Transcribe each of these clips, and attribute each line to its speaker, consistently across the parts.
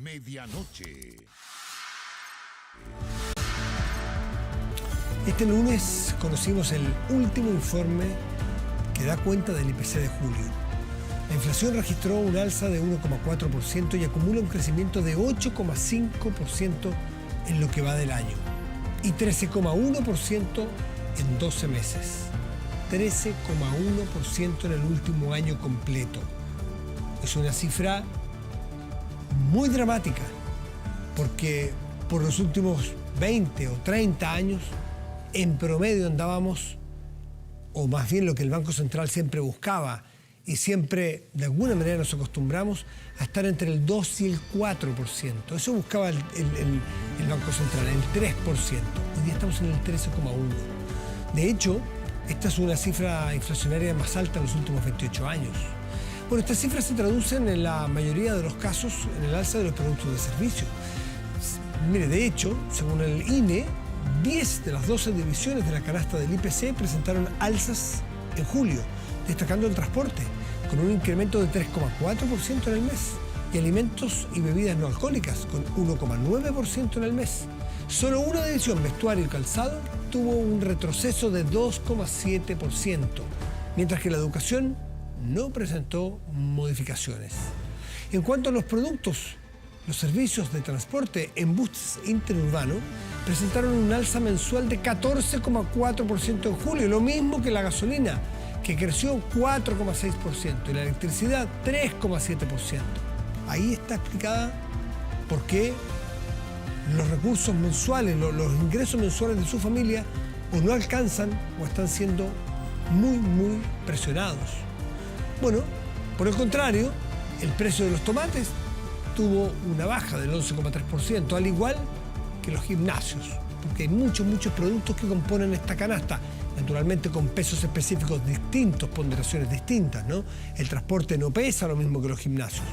Speaker 1: Medianoche.
Speaker 2: Este lunes conocimos el último informe que da cuenta del IPC de julio. La inflación registró un alza de 1,4% y acumula un crecimiento de 8,5% en lo que va del año y 13,1% en 12 meses. 13,1% en el último año completo. Es una cifra muy dramática porque por los últimos 20 o 30 años en promedio andábamos, o más bien lo que el Banco Central siempre buscaba, y siempre de alguna manera nos acostumbramos a estar entre el 2 y el 4%. Eso buscaba el Banco Central, el 3%. Hoy día estamos en el 13,1%. De hecho, esta es una cifra inflacionaria más alta en los últimos 28 años. Bueno, estas cifras se traducen en la mayoría de los casos en el alza de los productos de servicio. Mire, de hecho, según el INE, 10 de las 12 divisiones de la canasta del IPC presentaron alzas en julio, destacando el transporte, con un incremento de 3,4% en el mes, y alimentos y bebidas no alcohólicas, con 1,9% en el mes. Solo una división, vestuario y calzado, tuvo un retroceso de 2,7%, mientras que la educación no presentó modificaciones. En cuanto a los productos, los servicios de transporte en buses interurbanos presentaron un alza mensual de 14,4% en julio, lo mismo que la gasolina, que creció 4,6%, y la electricidad 3,7%. Ahí está explicada por qué los recursos mensuales, los ingresos mensuales de su familia o no alcanzan o están siendo muy presionados. Bueno, por el contrario, el precio de los tomates tuvo una baja del 11,3%, al igual que los gimnasios, porque hay muchos productos que componen esta canasta, naturalmente con pesos específicos distintos, ponderaciones distintas, ¿no? El transporte no pesa lo mismo que los gimnasios,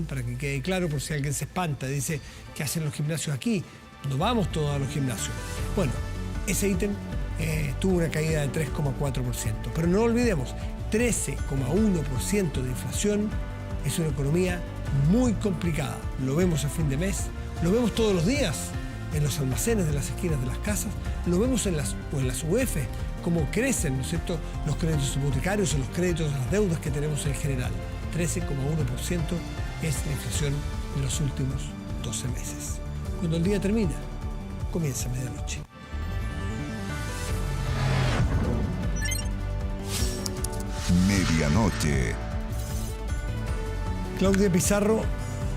Speaker 2: para que quede claro por si alguien se espanta, dice, ¿qué hacen los gimnasios aquí? No vamos todos a los gimnasios. Bueno, ese ítem tuvo una caída de 3,4%, pero no olvidemos, 13,1% de inflación es una economía muy complicada. Lo vemos a fin de mes, lo vemos todos los días en los almacenes de las esquinas de las casas, lo vemos en las UF, cómo crecen, ¿no es cierto?, los créditos hipotecarios o los créditos a las deudas que tenemos en general. 13,1% es la inflación de los últimos 12 meses. Cuando el día termina, comienza medianoche.
Speaker 1: Medianoche.
Speaker 2: Claudia Pizarro,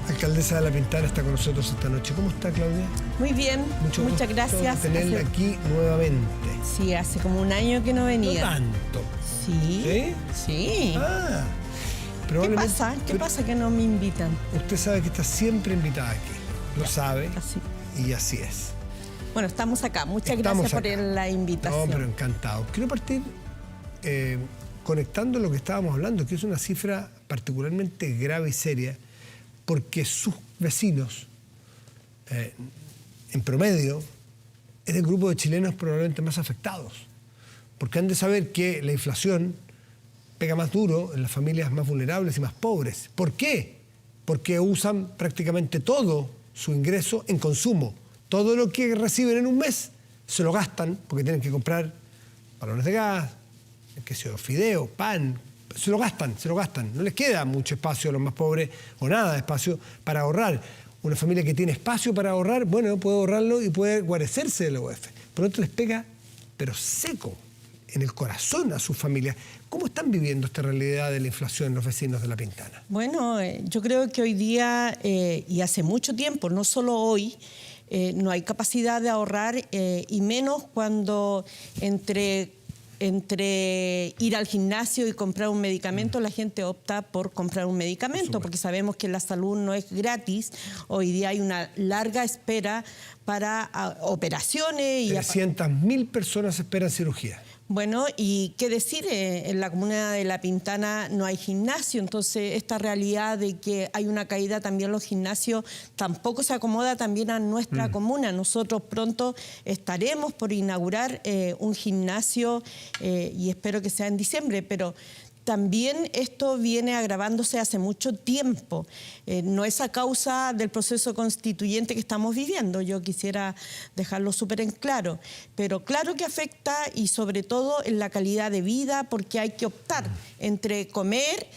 Speaker 2: alcaldesa de La Pintana, está con nosotros esta noche. ¿Cómo está, Claudia?
Speaker 3: Muy bien, muchas gracias.
Speaker 2: Por tenerla aquí nuevamente.
Speaker 3: Sí, hace como un año que no venía.
Speaker 2: No tanto.
Speaker 3: Sí.
Speaker 2: ¿Sí?
Speaker 3: Sí.
Speaker 2: Ah,
Speaker 3: ¿Qué pasa? ¿Qué pasa que no me invitan?
Speaker 2: Usted sabe que está siempre invitada aquí. Lo sabe.
Speaker 3: Así.
Speaker 2: Y así es.
Speaker 3: Bueno, estamos acá. Muchas gracias por la invitación.
Speaker 2: No, pero encantado. Quiero partir conectando lo que estábamos hablando, que es una cifra particularmente grave y seria, porque sus vecinos, en promedio, es el grupo de chilenos probablemente más afectados, porque han de saber que la inflación pega más duro en las familias más vulnerables y más pobres. ¿Por qué? Porque usan prácticamente todo su ingreso en consumo. Todo lo que reciben en un mes se lo gastan porque tienen que comprar balones de gas, qué sé yo, fideo, pan. Se lo gastan. No les queda mucho espacio a los más pobres o nada de espacio para ahorrar. Una familia que tiene espacio para ahorrar, bueno, puede ahorrarlo y puede guarecerse de la UF. Por otro, les pega, pero seco, en el corazón a sus familias. ¿Cómo están viviendo esta realidad de la inflación los vecinos de La Pintana?
Speaker 3: Bueno, yo creo que hoy día, y hace mucho tiempo, no solo hoy, no hay capacidad de ahorrar, y menos cuando entre ir al gimnasio y comprar un medicamento, la gente opta por comprar un medicamento, porque sabemos que la salud no es gratis. Hoy día hay una larga espera para operaciones.
Speaker 2: 300.000 personas esperan cirugía.
Speaker 3: Bueno, y qué decir, en la comuna de La Pintana no hay gimnasio, entonces esta realidad de que hay una caída también en los gimnasios tampoco se acomoda también a nuestra comuna. Nosotros pronto estaremos por inaugurar un gimnasio y espero que sea en diciembre, pero también esto viene agravándose hace mucho tiempo. No es a causa del proceso constituyente que estamos viviendo, yo quisiera dejarlo súper en claro, pero claro que afecta y sobre todo en la calidad de vida, porque hay que optar entre comer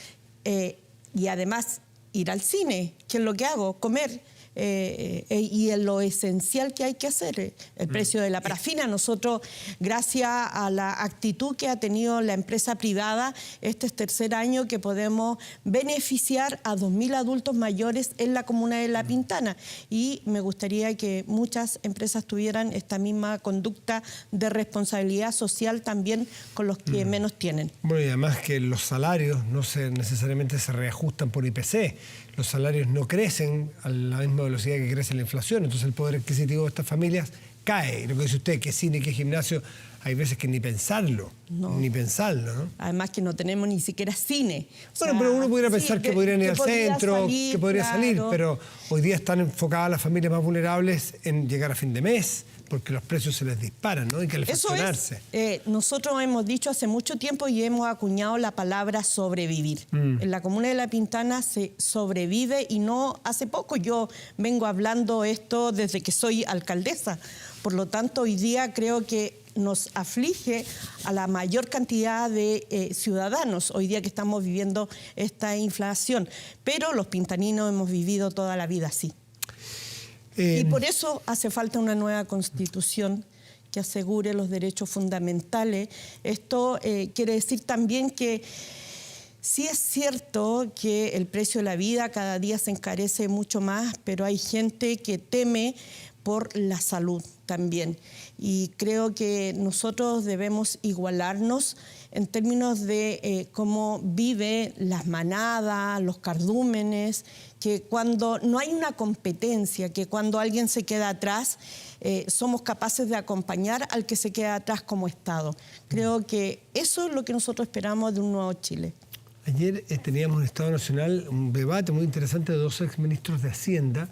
Speaker 3: y además ir al cine, que es lo que hago, comer. Y en lo esencial que hay que hacer, el precio de la parafina. Nosotros, gracias a la actitud que ha tenido la empresa privada, este es tercer año que podemos beneficiar a 2.000 adultos mayores en la comuna de La Pintana, y me gustaría que muchas empresas tuvieran esta misma conducta de responsabilidad social también con los que menos tienen.
Speaker 2: Bueno, y además que los salarios no necesariamente se reajustan por IPC. Los salarios no crecen a la misma velocidad que crece la inflación, entonces el poder adquisitivo de estas familias cae. Y lo que dice usted, que cine, que gimnasio, hay veces que ni pensarlo, ¿no?
Speaker 3: Además que no tenemos ni siquiera cine.
Speaker 2: Bueno, pero uno pudiera pensar que podrían ir al centro, que podría salir, pero hoy día están enfocadas las familias más vulnerables en llegar a fin de mes, porque los precios se les disparan, ¿no? Hay que calefaccionarse.
Speaker 3: Nosotros hemos dicho hace mucho tiempo y hemos acuñado la palabra sobrevivir. En la comuna de La Pintana se sobrevive, y no hace poco. Yo vengo hablando esto desde que soy alcaldesa. Por lo tanto, hoy día creo que nos aflige a la mayor cantidad de ciudadanos hoy día que estamos viviendo esta inflación. Pero los pintaninos hemos vivido toda la vida así. Y por eso hace falta una nueva constitución que asegure los derechos fundamentales. Esto quiere decir también que sí es cierto que el precio de la vida cada día se encarece mucho más, pero hay gente que teme por la salud también. Y creo que nosotros debemos igualarnos en términos de cómo viven las manadas, los cardúmenes, que cuando no hay una competencia, que cuando alguien se queda atrás, somos capaces de acompañar al que se queda atrás como Estado. Creo que eso es lo que nosotros esperamos de un nuevo Chile.
Speaker 2: Ayer teníamos en Estado Nacional un debate muy interesante de dos exministros de Hacienda,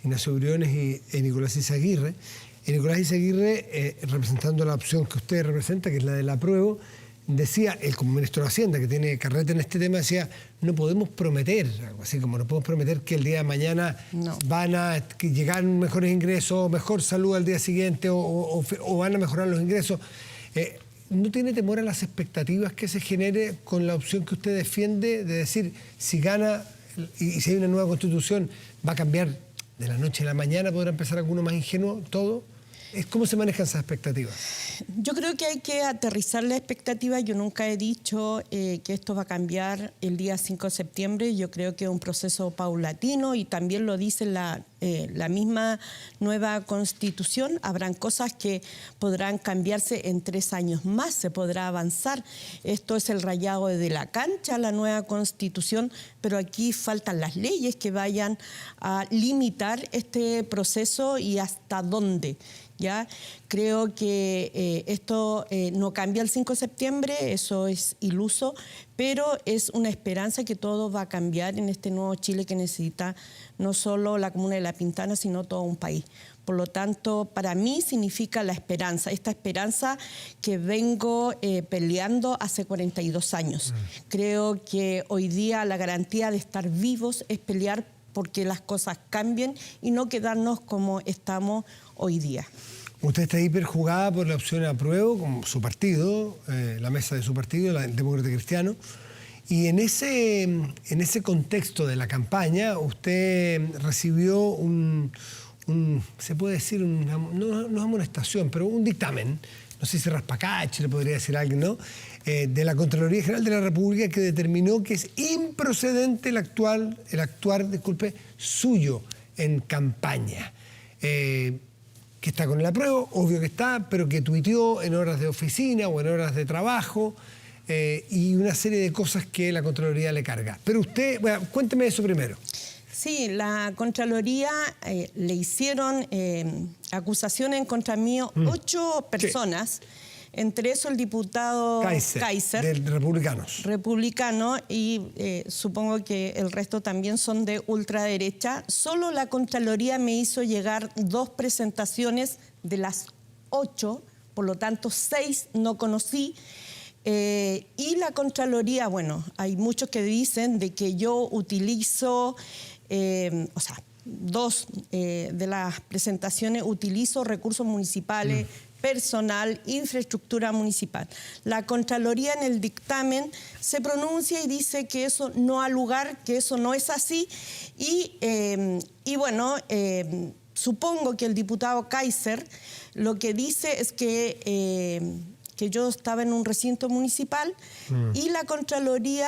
Speaker 2: Ignacio Briones y Nicolás Izaguirre. Y Nicolás Izaguirre, representando la opción que usted representa, que es la del apruebo, decía, él como ministro de Hacienda, que tiene carrete en este tema, decía, no podemos prometer, algo así como no podemos prometer que el día de mañana van a llegar mejores ingresos, mejor salud al día siguiente o van a mejorar los ingresos. ¿No tiene temor a las expectativas que se genere con la opción que usted defiende de decir, si gana y si hay una nueva constitución, va a cambiar de la noche a la mañana, podrá empezar alguno más ingenuo todo? ¿Cómo se manejan esas expectativas?
Speaker 3: Yo creo que hay que aterrizar la expectativa. Yo nunca he dicho que esto va a cambiar el día 5 de septiembre. Yo creo que es un proceso paulatino, y también lo dice la misma nueva Constitución. Habrán cosas que podrán cambiarse en 3 años más, se podrá avanzar. Esto es el rayado de la cancha, la nueva Constitución, pero aquí faltan las leyes que vayan a limitar este proceso y hasta dónde. ¿Ya? Creo que esto no cambia el 5 de septiembre, eso es iluso, pero es una esperanza que todo va a cambiar en este nuevo Chile que necesita no solo la comuna de La Pintana, sino todo un país. Por lo tanto, para mí significa la esperanza, esta esperanza que vengo peleando hace 42 años. Creo que hoy día la garantía de estar vivos es pelear porque las cosas cambien y no quedarnos como estamos hoy día.
Speaker 2: Usted está hiperjugada por la opción apruebo, como su partido, la mesa de su partido, el Demócrata Cristiano. Y en ese contexto de la campaña, usted recibió se puede decir, no amonestación, pero un dictamen, no sé si raspacache, le podría decir alguien, ¿no? De la Contraloría General de la República, que determinó que es improcedente el actuar suyo en campaña. Que está con el apruebo, obvio que está, pero que tuiteó en horas de oficina o en horas de trabajo, y una serie de cosas que la Contraloría le carga. Pero usted, bueno, cuénteme eso primero.
Speaker 3: Sí, la Contraloría le hicieron acusaciones en contra mío 8 personas. Sí. Entre eso el diputado Kaiser
Speaker 2: de Republicanos.
Speaker 3: Republicano, y supongo que el resto también son de ultraderecha. Solo la Contraloría me hizo llegar 2 presentaciones de las 8, por lo tanto 6 no conocí. Y la Contraloría, bueno, hay muchos que dicen de que yo utilizo, o sea, dos de las presentaciones utilizo recursos municipales, personal, infraestructura municipal. La Contraloría en el dictamen se pronuncia y dice que eso no ha lugar, que eso no es así. Y bueno, supongo que el diputado Kaiser lo que dice es que yo estaba en un recinto municipal y la Contraloría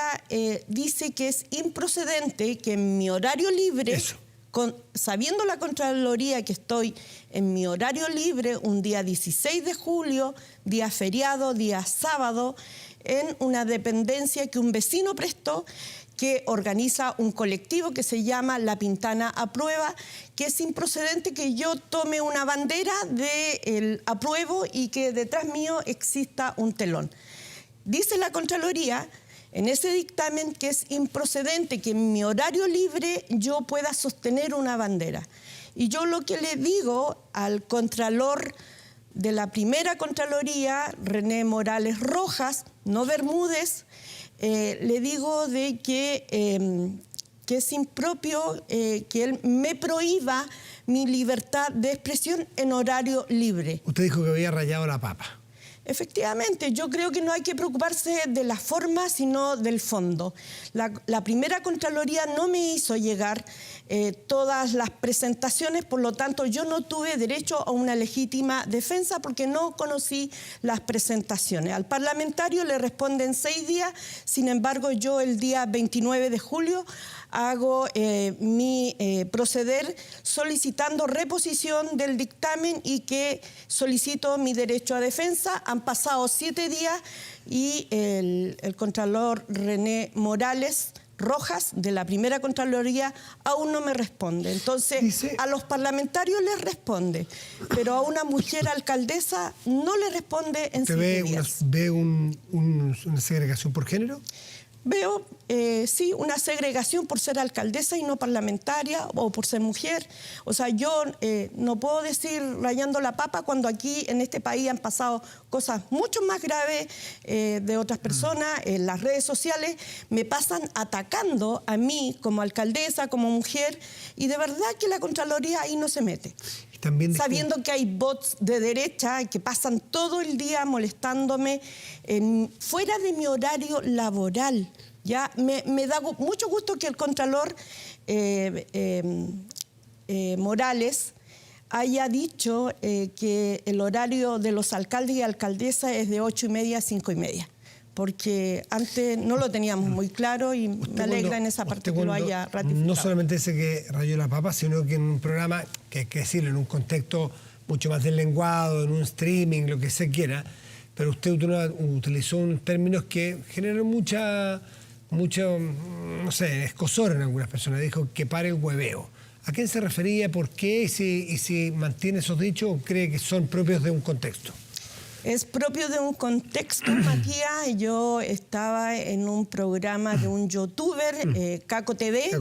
Speaker 3: dice que es improcedente que en mi horario libre, sabiendo la Contraloría que estoy en mi horario libre un día 16 de julio, día feriado, día sábado, en una dependencia que un vecino prestó, que organiza un colectivo que se llama La Pintana Aprueba, que es improcedente que yo tome una bandera del apruebo y que detrás mío exista un telón. Dice la Contraloría en ese dictamen que es improcedente que en mi horario libre yo pueda sostener una bandera. Y yo lo que le digo al Contralor de la primera Contraloría, René Morales Rojas, no Bermúdez, le digo de que es impropio que él me prohíba mi libertad de expresión en horario libre.
Speaker 2: Usted dijo que había rayado la papa.
Speaker 3: Efectivamente, yo creo que no hay que preocuparse de la forma, sino del fondo. La primera Contraloría no me hizo llegar todas las presentaciones, por lo tanto yo no tuve derecho a una legítima defensa porque no conocí las presentaciones. Al parlamentario le responden 6 días, sin embargo yo el día 29 de julio hago mi proceder solicitando reposición del dictamen y que solicito mi derecho a defensa. Han pasado 7 días y el Contralor René Morales Rojas, de la primera Contraloría, aún no me responde. Entonces, a los parlamentarios les responde, pero a una mujer alcaldesa no le responde en 7 días.
Speaker 2: ¿Ve una segregación por género?
Speaker 3: Veo, sí, una segregación por ser alcaldesa y no parlamentaria o por ser mujer. O sea, yo no puedo decir rayando la papa cuando aquí en este país han pasado cosas mucho más graves de otras personas. En las redes sociales me pasan atacando a mí como alcaldesa, como mujer, y de verdad que la Contraloría ahí no se mete. También sabiendo que hay bots de derecha que pasan todo el día molestándome fuera de mi horario laboral. Ya me da mucho gusto que el Contralor Morales haya dicho que el horario de los alcaldes y alcaldesas es de 8:30 a 5:30. Porque antes no lo teníamos muy claro y me alegra en esa parte que lo haya ratificado. No
Speaker 2: solamente ese que rayó la papa, sino que en un programa, que hay que decirlo, en un contexto mucho más deslenguado, en un streaming, lo que se quiera, pero usted utilizó unos términos que generan mucho, no sé, escozor en algunas personas. Dijo que pare el hueveo. ¿A quién se refería? ¿Por qué? Y si mantiene esos dichos o cree que son propios de un contexto.
Speaker 3: Es propio de un contexto, Matías. Yo estaba en un programa de un youtuber, Caco TV,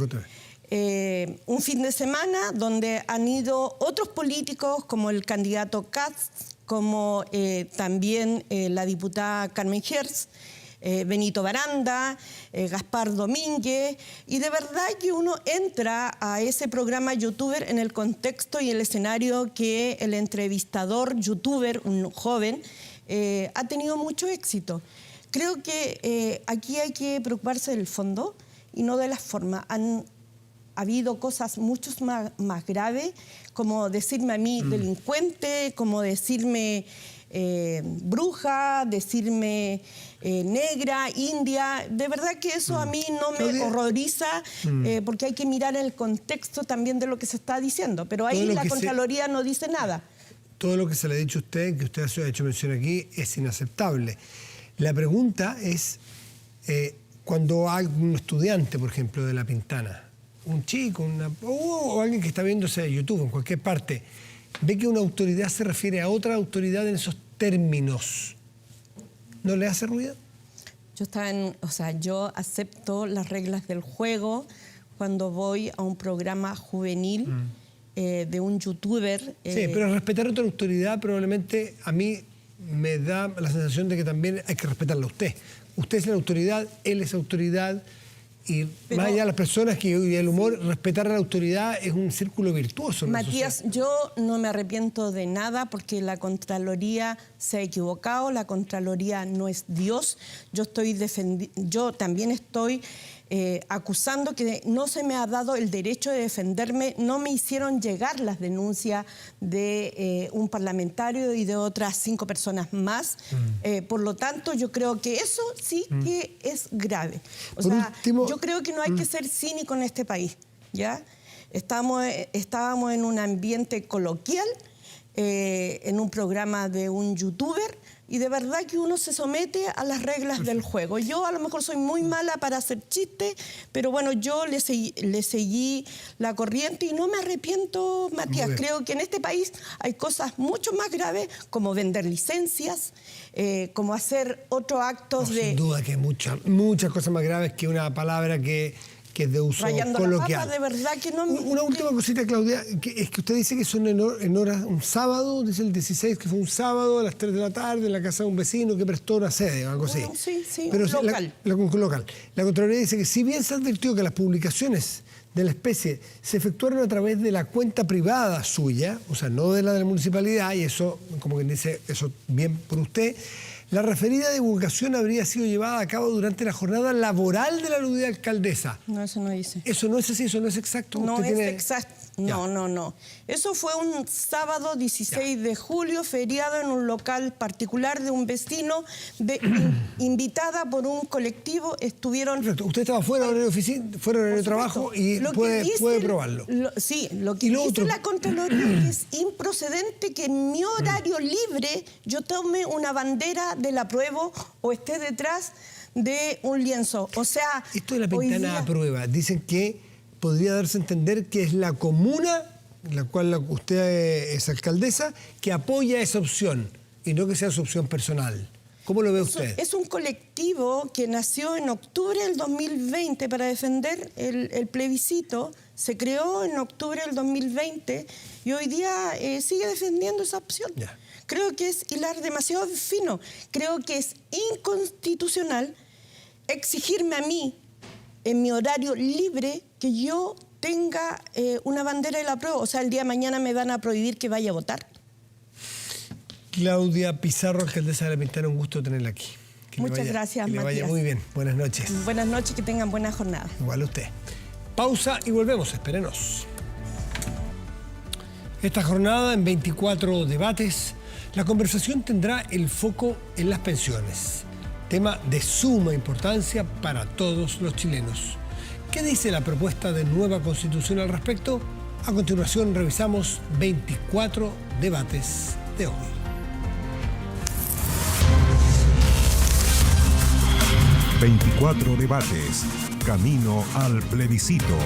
Speaker 3: un fin de semana donde han ido otros políticos como el candidato Katz, como también la diputada Carmen Hertz, Benito Baranda, Gaspar Domínguez, y de verdad que uno entra a ese programa youtuber en el contexto y el escenario que el entrevistador youtuber, un joven, ha tenido mucho éxito. Creo que aquí hay que preocuparse del fondo y no de la forma. Han habido cosas mucho más graves, como decirme a mí delincuente, como decirme bruja, decirme negra, india. De verdad que eso a mí no me horroriza, porque hay que mirar el contexto también de lo que se está diciendo. Pero ahí la Contraloría no dice nada.
Speaker 2: Todo lo que se le ha dicho a usted, que usted ha hecho mención aquí, es inaceptable. La pregunta es, cuando hay un estudiante, por ejemplo, de La Pintana, un chico, o alguien que está viéndose YouTube en cualquier parte, ve que una autoridad se refiere a otra autoridad en esos términos, ¿no le hace ruido?
Speaker 3: Yo acepto las reglas del juego cuando voy a un programa juvenil de un youtuber.
Speaker 2: Sí, pero respetar a otra autoridad probablemente a mí me da la sensación de que también hay que respetarla a usted. Usted es la autoridad, él es autoridad, y más allá de las personas y el humor, respetar a la autoridad es un círculo virtuoso.
Speaker 3: Matías, yo no me arrepiento de nada porque la Contraloría se ha equivocado, la Contraloría no es Dios. Yo también estoy acusando que no se me ha dado el derecho de defenderme, no me hicieron llegar las denuncias de un parlamentario y de otras 5 personas más. Por lo tanto, yo creo que eso sí que es grave. O sea, yo creo que no hay que ser cínico en este país, ¿ya? Estábamos en un ambiente coloquial, en un programa de un youtuber, y de verdad que uno se somete a las reglas del juego. Yo a lo mejor soy muy mala para hacer chistes, pero bueno, yo le seguí la corriente y no me arrepiento, Matías. Creo que en este país hay cosas mucho más graves, como vender licencias, como hacer otros actos de...
Speaker 2: Sin duda que hay muchas cosas más graves que una palabra que es de uso
Speaker 3: rayando
Speaker 2: coloquial.
Speaker 3: La papa, de verdad que no...
Speaker 2: Una última cosita, Claudia, es que usted dice que son en horas, un sábado, dice el 16, que fue un sábado a las 3 de la tarde en la casa de un vecino que prestó una sede o algo así.
Speaker 3: Sí,
Speaker 2: pero
Speaker 3: local.
Speaker 2: Local. La Contraloría dice que si bien se advirtió que las publicaciones de la especie se efectuaron a través de la cuenta privada suya, o sea, no de la municipalidad, y eso, como quien dice, eso bien por usted, la referida divulgación habría sido llevada a cabo durante la jornada laboral de la aludida alcaldesa.
Speaker 3: No, eso no dice.
Speaker 2: Eso no es así, eso no es exacto.
Speaker 3: No es exacto. No. Eso fue un sábado 16 de julio, feriado en un local particular de un vecino, invitada por un colectivo, estuvieron...
Speaker 2: Correcto. Usted estaba fuera de horario de oficina, fuera de horario de trabajo y puede probarlo.
Speaker 3: Lo que dice la Contraloría es improcedente que en mi horario libre yo tome una bandera del apruebo o esté detrás de un lienzo. O sea...
Speaker 2: Esto de la ventana a prueba, dicen que podría darse a entender que es la comuna, en la cual usted es alcaldesa, que apoya esa opción y no que sea su opción personal. ¿Cómo lo ve usted?
Speaker 3: Es un colectivo que nació en octubre del 2020 para defender el plebiscito. Se creó en octubre del 2020 y hoy día sigue defendiendo esa opción. Creo que es hilar demasiado fino. Creo que es inconstitucional exigirme a mí, en mi horario libre, que yo tenga una bandera de la prueba. O sea, el día de mañana me van a prohibir que vaya a votar.
Speaker 2: Claudia Pizarro, alcaldesa de La Pintana, un gusto tenerla aquí.
Speaker 3: Muchas gracias,
Speaker 2: Matías. Que le vaya muy bien. Buenas noches.
Speaker 3: Buenas noches, que tengan buena jornada.
Speaker 2: Igual usted. Pausa y volvemos, espérenos. Esta jornada, en 24 debates, la conversación tendrá el foco en las pensiones. Tema de suma importancia para todos los chilenos. ¿Qué dice la propuesta de nueva Constitución al respecto? A continuación revisamos 24 debates de hoy.
Speaker 1: ...24 debates... camino al plebiscito.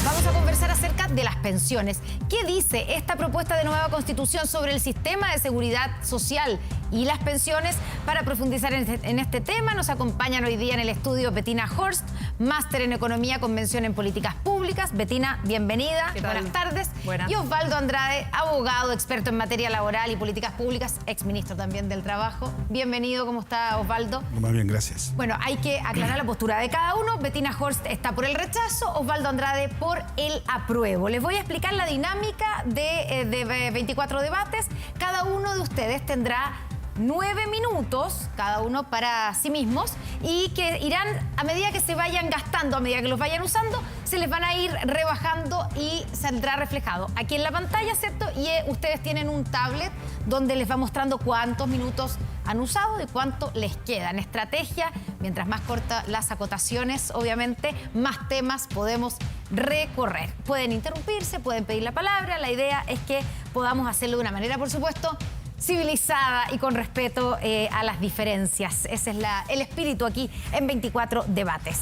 Speaker 4: Vamos a conversar acerca de las pensiones. ¿Qué dice esta propuesta de nueva Constitución sobre el sistema de seguridad social y las pensiones? Para profundizar en este tema nos acompañan hoy día en el estudio Bettina Horst, máster en Economía con mención en Políticas Públicas. Bettina, bienvenida. Buenas tardes.
Speaker 5: Buenas.
Speaker 4: Y Osvaldo Andrade, abogado, experto en materia laboral y políticas públicas, exministro también del Trabajo. Bienvenido, ¿cómo está Osvaldo?
Speaker 1: Muy bien, gracias.
Speaker 4: Bueno, hay que aclarar la postura de cada uno. Bettina Horst está por el rechazo, Osvaldo Andrade por el apruebo. Les voy a explicar la dinámica de 24 debates. Cada uno de ustedes tendrá 9 minutos, cada uno para sí mismos, y que irán, a medida que se vayan gastando, a medida que los vayan usando, se les van a ir rebajando y saldrá reflejado aquí en la pantalla, ¿cierto? Y ustedes tienen un tablet donde les va mostrando cuántos minutos han usado y cuánto les quedan. Estrategia, mientras más cortas las acotaciones, obviamente, más temas podemos recorrer. Pueden interrumpirse, pueden pedir la palabra. La idea es que podamos hacerlo de una manera, por supuesto, civilizada y con respeto a las diferencias. Ese es el espíritu aquí en 24 debates.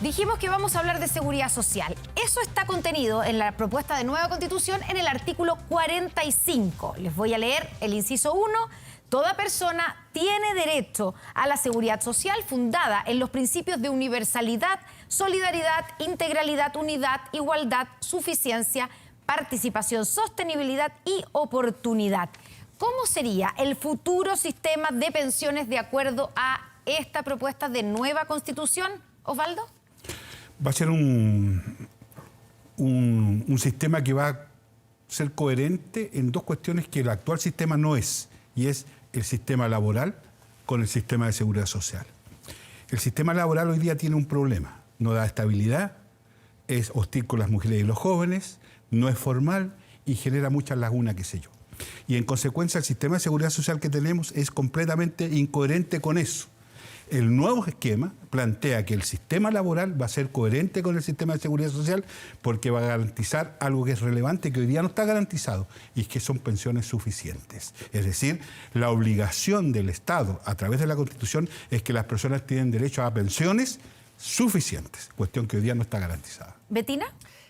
Speaker 4: Dijimos que vamos a hablar de seguridad social. Eso está contenido en la propuesta de nueva Constitución en el artículo 45. Les voy a leer el inciso 1. Toda persona tiene derecho a la seguridad social fundada en los principios de universalidad, solidaridad, integralidad, unidad, igualdad, suficiencia, participación, sostenibilidad y oportunidad. ¿Cómo sería el futuro sistema de pensiones de acuerdo a esta propuesta de nueva Constitución, Osvaldo?
Speaker 5: Va a ser un sistema que va a ser coherente en dos cuestiones que el actual sistema no es, y es el sistema laboral con el sistema de seguridad social. El sistema laboral hoy día tiene un problema, no da estabilidad, es hostil con las mujeres y los jóvenes, no es formal y genera muchas lagunas, qué sé yo. Y en consecuencia el sistema de seguridad social que tenemos es completamente incoherente con eso. El nuevo esquema plantea que el sistema laboral va a ser coherente con el sistema de seguridad social porque va a garantizar algo que es relevante, que hoy día no está garantizado, y es que son pensiones suficientes. Es decir, la obligación del Estado a través de la Constitución es que las personas tienen derecho a pensiones suficientes, cuestión que hoy día no está garantizada.
Speaker 4: ¿Betina?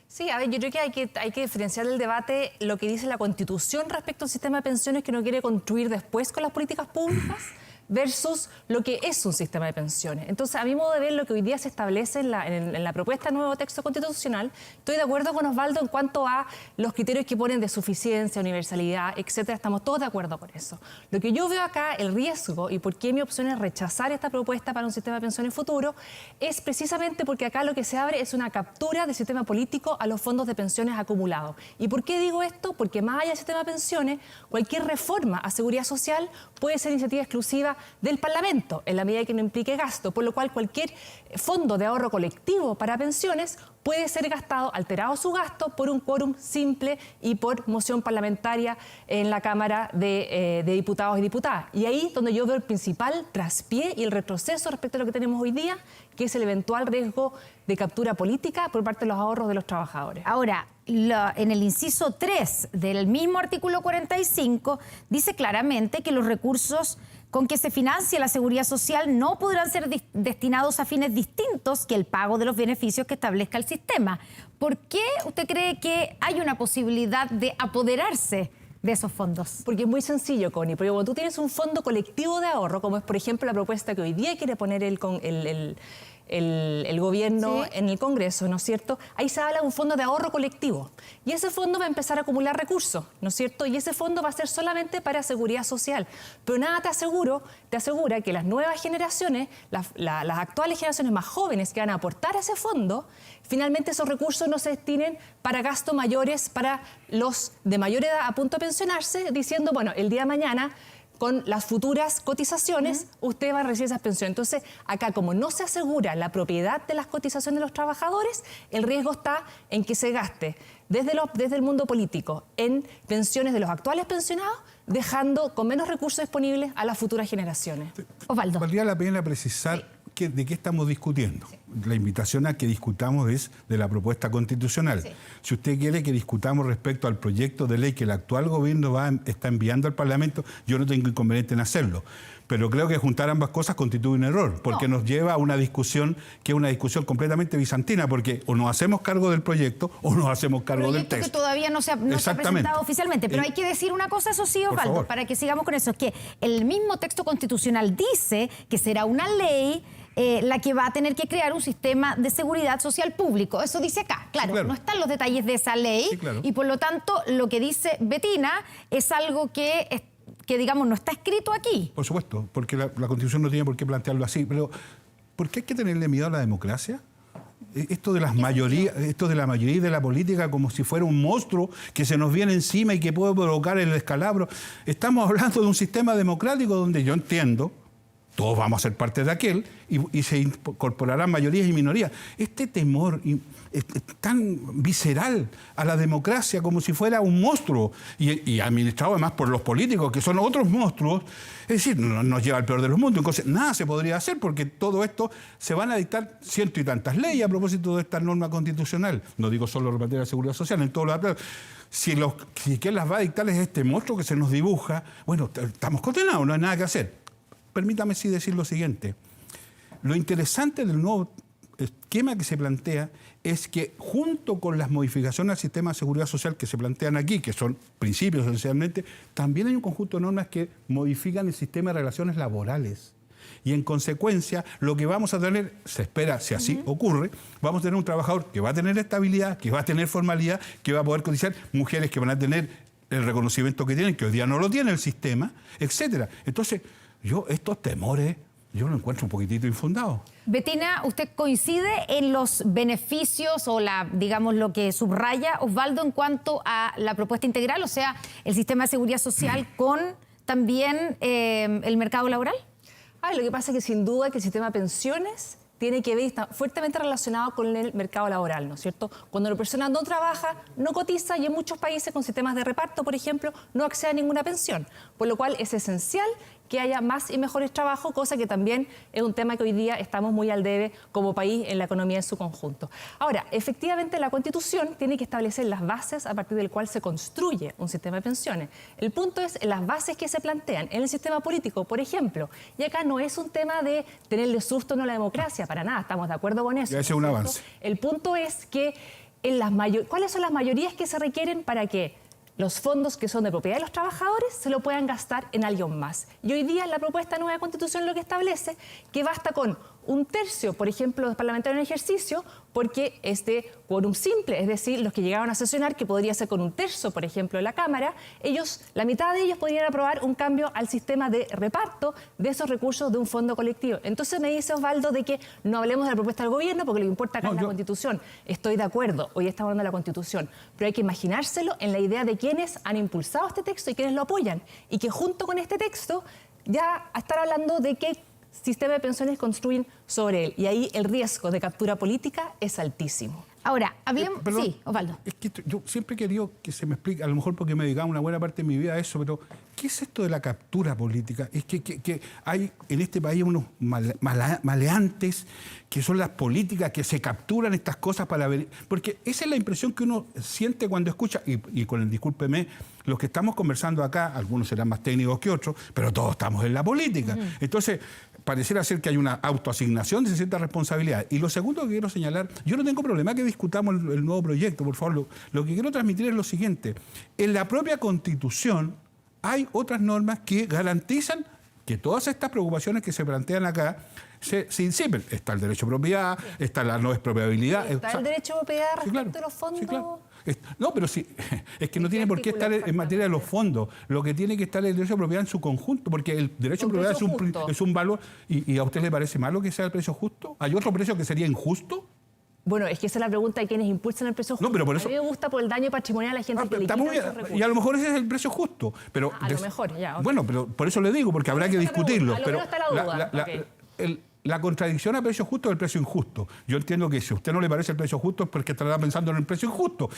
Speaker 6: Sí, a ver, yo creo que hay que diferenciar del debate lo que dice la Constitución respecto al sistema de pensiones que uno quiere construir después con las políticas públicas versus lo que es un sistema de pensiones. Entonces, a mi modo de ver, lo que hoy día se establece en la propuesta de nuevo texto constitucional, estoy de acuerdo con Osvaldo en cuanto a los criterios que ponen de suficiencia, universalidad, etcétera. Estamos todos de acuerdo con eso. Lo que yo veo acá, el riesgo y por qué mi opción es rechazar esta propuesta para un sistema de pensiones futuro, es precisamente porque acá lo que se abre es una captura del sistema político a los fondos de pensiones acumulados. ¿Y por qué digo esto? Porque más allá del sistema de pensiones, cualquier reforma a seguridad social puede ser iniciativa exclusiva del Parlamento, en la medida que no implique gasto, por lo cual cualquier fondo de ahorro colectivo para pensiones puede ser gastado, alterado su gasto, por un quórum simple y por moción parlamentaria en la Cámara de Diputados y Diputadas. Y ahí donde yo veo el principal traspié y el retroceso respecto a lo que tenemos hoy día, que es el eventual riesgo de captura política por parte de los ahorros de los trabajadores.
Speaker 4: Ahora, en el inciso 3 del mismo artículo 45 dice claramente que los recursos con que se financia la seguridad social no podrán ser destinados a fines distintos que el pago de los beneficios que establezca el sistema. ¿Por qué usted cree que hay una posibilidad de apoderarse de esos fondos?
Speaker 6: Porque es muy sencillo, Connie, porque cuando tú tienes un fondo colectivo de ahorro, como es por ejemplo la propuesta que hoy día quiere poner el gobierno en el Congreso, ¿no es cierto? Ahí se habla de un fondo de ahorro colectivo. Y ese fondo va a empezar a acumular recursos, ¿no es cierto? Y ese fondo va a ser solamente para seguridad social. Pero nada te asegura que las nuevas generaciones, las actuales generaciones más jóvenes que van a aportar a ese fondo, finalmente esos recursos no se destinen para gastos mayores para los de mayor edad a punto de pensionarse, diciendo, bueno, el día de mañana, con las futuras cotizaciones, usted va a recibir esas pensiones. Entonces, acá, como no se asegura la propiedad de las cotizaciones de los trabajadores, el riesgo está en que se gaste desde el mundo político en pensiones de los actuales pensionados, dejando con menos recursos disponibles a las futuras generaciones.
Speaker 4: Osvaldo.
Speaker 5: Valdría la pena precisar de qué estamos discutiendo. La invitación a que discutamos es de la propuesta constitucional. Sí. Si usted quiere que discutamos respecto al proyecto de ley que el actual gobierno está enviando al Parlamento, yo no tengo inconveniente en hacerlo. Pero creo que juntar ambas cosas constituye un error, porque nos lleva a una discusión que es una discusión completamente bizantina, porque o nos hacemos cargo del proyecto o nos hacemos cargo del texto.
Speaker 4: Que todavía no se ha presentado oficialmente. Pero hay que decir una cosa, eso sí, Osvaldo, para que sigamos con eso. Es que el mismo texto constitucional dice que será una ley la que va a tener que crear un sistema de seguridad social público. Eso dice acá. Claro, sí, claro. No están los detalles de esa ley, sí, claro. Y por lo tanto lo que dice Betina es algo que digamos no está escrito aquí.
Speaker 5: Por supuesto, porque la Constitución no tiene por qué plantearlo así. Pero ¿por qué hay que tenerle miedo a la democracia? Esto de la mayoría y de la política como si fuera un monstruo que se nos viene encima y que puede provocar el descalabro. Estamos hablando de un sistema democrático donde yo entiendo, todos vamos a ser parte de aquel y se incorporarán mayorías y minorías. Este temor es tan visceral a la democracia como si fuera un monstruo y administrado además por los políticos, que son otros monstruos, es decir, nos lleva al peor de los mundos. Entonces, nada se podría hacer porque todo esto se van a dictar ciento y tantas leyes a propósito de esta norma constitucional. No digo solo en materia de seguridad social, en todo lo demás. Si quien las va a dictar es este monstruo que se nos dibuja, bueno, estamos condenados, no hay nada que hacer. Permítame sí decir lo siguiente. Lo interesante del nuevo esquema que se plantea es que junto con las modificaciones al sistema de seguridad social que se plantean aquí, que son principios esencialmente, también hay un conjunto de normas que modifican el sistema de relaciones laborales. Y en consecuencia, lo que vamos a tener, se espera, si así ocurre, vamos a tener un trabajador que va a tener estabilidad, que va a tener formalidad, que va a poder cotizar, mujeres que van a tener el reconocimiento que tienen, que hoy día no lo tiene el sistema, etcétera. Entonces, yo estos temores, yo los encuentro un poquitito infundados.
Speaker 4: Betina, ¿usted coincide en los beneficios o digamos, lo que subraya Osvaldo en cuanto a la propuesta integral, o sea, el sistema de seguridad social con también el mercado laboral?
Speaker 6: Lo que pasa es que sin duda que el sistema de pensiones tiene que ver, está fuertemente relacionado con el mercado laboral, ¿no es cierto? Cuando la persona no trabaja, no cotiza y en muchos países con sistemas de reparto, por ejemplo, no accede a ninguna pensión, por lo cual es esencial que haya más y mejores trabajos, cosa que también es un tema que hoy día estamos muy al debe como país en la economía en su conjunto. Ahora, efectivamente la Constitución tiene que establecer las bases a partir del cual se construye un sistema de pensiones. El punto es las bases que se plantean en el sistema político, por ejemplo, y acá no es un tema de tenerle susto o no a la democracia, para nada, estamos de acuerdo con eso.
Speaker 5: Ya es un avance.
Speaker 6: El punto es que ¿cuáles son las mayorías que se requieren para que los fondos que son de propiedad de los trabajadores se lo puedan gastar en alguien más? Y hoy día la propuesta de nueva Constitución lo que establece que basta con un tercio, por ejemplo, de los parlamentarios en ejercicio, porque es de quórum simple, es decir, los que llegaron a sesionar, que podría ser con un tercio, por ejemplo, de la Cámara, la mitad de ellos podrían aprobar un cambio al sistema de reparto de esos recursos de un fondo colectivo. Entonces me dice Osvaldo de que no hablemos de la propuesta del gobierno, porque lo que importa acá es la Constitución. Estoy de acuerdo, hoy estamos hablando de la Constitución, pero hay que imaginárselo en la idea de quienes han impulsado este texto y quienes lo apoyan, y que junto con este texto ya estar hablando de qué sistema de pensiones construyen sobre él. Y ahí el riesgo de captura política es altísimo.
Speaker 4: Ahora, hablemos...
Speaker 5: Perdón,
Speaker 4: sí, Osvaldo.
Speaker 5: Es que yo siempre he querido que se me explique, a lo mejor porque me dedicaba una buena parte de mi vida a eso, pero ¿qué es esto de la captura política? Es que hay en este país unos maleantes que son las políticas que se capturan estas cosas para ver... Porque esa es la impresión que uno siente cuando escucha, y con el discúlpeme, los que estamos conversando acá, algunos serán más técnicos que otros, pero todos estamos en la política. Entonces, pareciera ser que hay una autoasignación de cierta responsabilidad. Y lo segundo que quiero señalar, yo no tengo problema que discutamos el nuevo proyecto, por favor. Lo que quiero transmitir es lo siguiente. En la propia Constitución hay otras normas que garantizan que todas estas preocupaciones que se plantean acá se disipen. Está el derecho a propiedad, está la no expropiabilidad.
Speaker 6: ¿Está el derecho a propiedad respecto
Speaker 5: claro,
Speaker 6: a los fondos?
Speaker 5: Sí, claro. No, pero sí, es que no tiene por qué estar en materia de los fondos. Lo que tiene que estar es el derecho a propiedad en su conjunto, porque el derecho a propiedad es un valor. ¿Y a usted le parece malo que sea el precio justo? ¿Hay otro precio que sería injusto?
Speaker 6: Bueno, es que esa es la pregunta de quienes impulsan el precio justo.
Speaker 5: No, pero por eso...
Speaker 6: A mí me gusta por el daño patrimonial a la gente que le quitan esos recursos.
Speaker 5: Y a lo mejor ese es el precio justo. Pero
Speaker 6: a lo mejor, ya. Okay.
Speaker 5: Bueno, pero por eso le digo, porque habrá que discutirlo.
Speaker 6: A lo mejor está la duda.
Speaker 5: La contradicción a precio justo es el precio injusto. Yo entiendo que si a usted no le parece el precio justo es porque estará pensando en el precio injusto.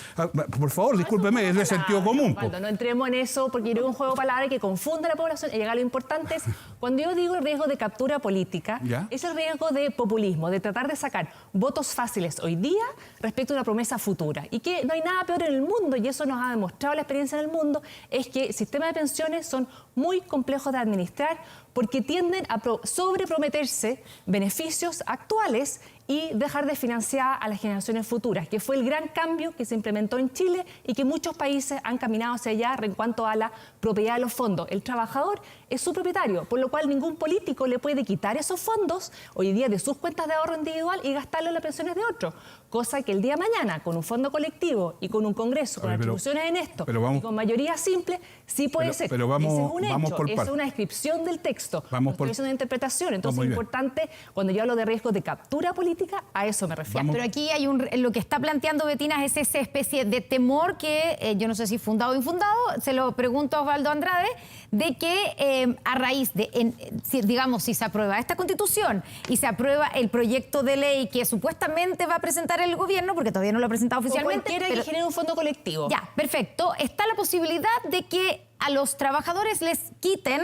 Speaker 5: Por favor, discúlpeme, es de sentido común.
Speaker 6: No entremos en eso porque yo creo que es un juego de palabras que confunde a la población. Y llega lo importante es, cuando yo digo el riesgo de captura política, es el riesgo de populismo, de tratar de sacar votos fáciles hoy día respecto a una promesa futura. Y que no hay nada peor en el mundo, y eso nos ha demostrado la experiencia en el mundo, es que sistemas de pensiones son muy complejos de administrar porque tienden a sobreprometerse beneficios actuales y dejar de financiar a las generaciones futuras, que fue el gran cambio que se implementó en Chile y que muchos países han caminado hacia allá en cuanto a la propiedad de los fondos. El trabajador es su propietario, por lo cual ningún político le puede quitar esos fondos hoy día de sus cuentas de ahorro individual y gastarlo en las pensiones de otro. Cosa que el día de mañana, con un fondo colectivo y con un congreso, con atribuciones en esto, y con mayoría simple, sí puede ser.
Speaker 5: Pero vamos,
Speaker 6: ese es un
Speaker 5: vamos
Speaker 6: hecho,
Speaker 5: por
Speaker 6: es una descripción del texto, es una interpretación. Entonces es importante, cuando yo hablo de riesgo de captura política, a eso me refiero.
Speaker 4: Pero aquí hay lo que está planteando Betina es esa especie de temor que yo no sé si fundado o infundado, se lo pregunto a Osvaldo Andrade, de que a raíz de, si se aprueba esta Constitución y se aprueba el proyecto de ley que supuestamente va a presentar el gobierno, porque todavía no lo ha presentado oficialmente.
Speaker 6: Cualquiera que genere un fondo colectivo.
Speaker 4: Ya, perfecto. Está la posibilidad de que a los trabajadores les quiten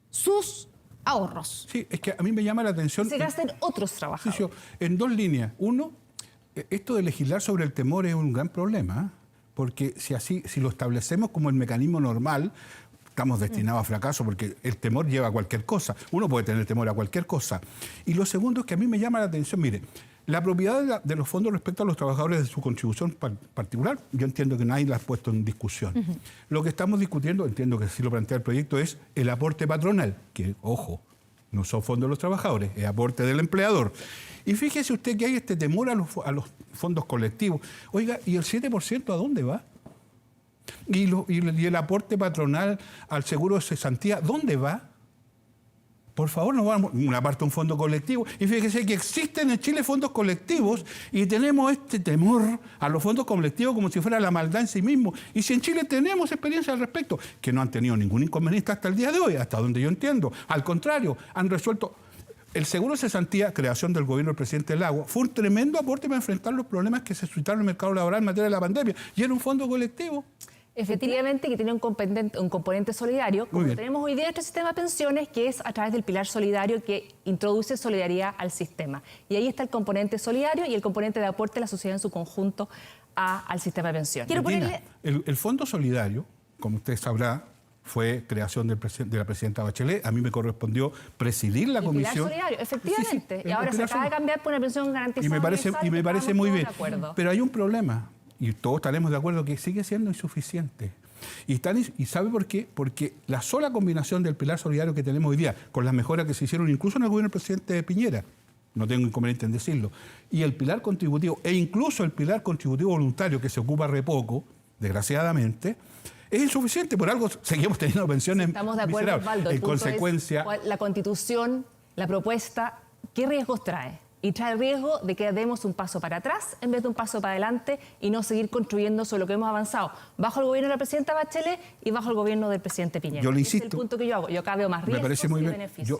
Speaker 4: sus ahorros.
Speaker 5: Sí, es que a mí me llama la atención...
Speaker 6: Se gasten otros trabajadores.
Speaker 5: En dos líneas. Uno, esto de legislar sobre el temor es un gran problema, porque si lo establecemos como el mecanismo normal, estamos destinados a fracaso, porque el temor lleva a cualquier cosa. Uno puede tener temor a cualquier cosa. Y lo segundo es que a mí me llama la atención, mire, la propiedad de los fondos respecto a los trabajadores de su contribución particular, yo entiendo que nadie la ha puesto en discusión. Lo que estamos discutiendo, entiendo que así lo plantea el proyecto, es el aporte patronal, que, ojo, no son fondos de los trabajadores, es aporte del empleador. Y fíjese usted que hay este temor a los fondos colectivos. Oiga, ¿y el 7% a dónde va? Y el aporte patronal al seguro de cesantía, ¿dónde va? Por favor, no vamos una parte de un fondo colectivo. Y fíjese que existen en Chile fondos colectivos y tenemos este temor a los fondos colectivos como si fuera la maldad en sí mismo. Y si en Chile tenemos experiencia al respecto, que no han tenido ningún inconveniente hasta el día de hoy, hasta donde yo entiendo. Al contrario, han resuelto. El seguro de cesantía, creación del gobierno del presidente Lagos, fue un tremendo aporte para enfrentar los problemas que se suscitaron en el mercado laboral en materia de la pandemia. Y era un fondo colectivo.
Speaker 6: Efectivamente, que tiene un componente solidario, como tenemos hoy día en nuestro sistema de pensiones, que es a través del pilar solidario que introduce solidaridad al sistema. Y ahí está el componente solidario y el componente de aporte a la sociedad en su conjunto al sistema de pensiones.
Speaker 4: Quiero
Speaker 5: Medina,
Speaker 4: ponerle...
Speaker 5: el fondo solidario, como usted sabrá, fue creación de la presidenta Bachelet. A mí me correspondió presidir la comisión.
Speaker 6: Pilar solidario, efectivamente.
Speaker 5: Sí,
Speaker 6: y ahora se acaba de cambiar por una pensión garantizada.
Speaker 5: Y me parece muy bien.
Speaker 6: De
Speaker 5: Pero hay un problema. Y todos estaremos de acuerdo que sigue siendo insuficiente. ¿Y sabe por qué? Porque la sola combinación del pilar solidario que tenemos hoy día, con las mejoras que se hicieron incluso en el gobierno del presidente Piñera, no tengo inconveniente en decirlo, y el pilar contributivo, e incluso el pilar contributivo voluntario, que se ocupa re poco, desgraciadamente, es insuficiente. Por algo seguimos teniendo pensiones
Speaker 6: Estamos de acuerdo,
Speaker 5: miserables.
Speaker 6: Osvaldo.
Speaker 5: En consecuencia...
Speaker 6: La Constitución, la propuesta, ¿qué riesgos trae? Y trae el riesgo de que demos un paso para atrás en vez de un paso para adelante y no seguir construyendo sobre lo que hemos avanzado bajo el gobierno de la presidenta Bachelet y bajo el gobierno del presidente Piñera.
Speaker 5: Yo le
Speaker 6: Ese
Speaker 5: insisto.
Speaker 6: es el punto que yo hago. Yo acá veo más riesgos
Speaker 5: Me parece muy
Speaker 6: que
Speaker 5: bien.
Speaker 6: beneficios.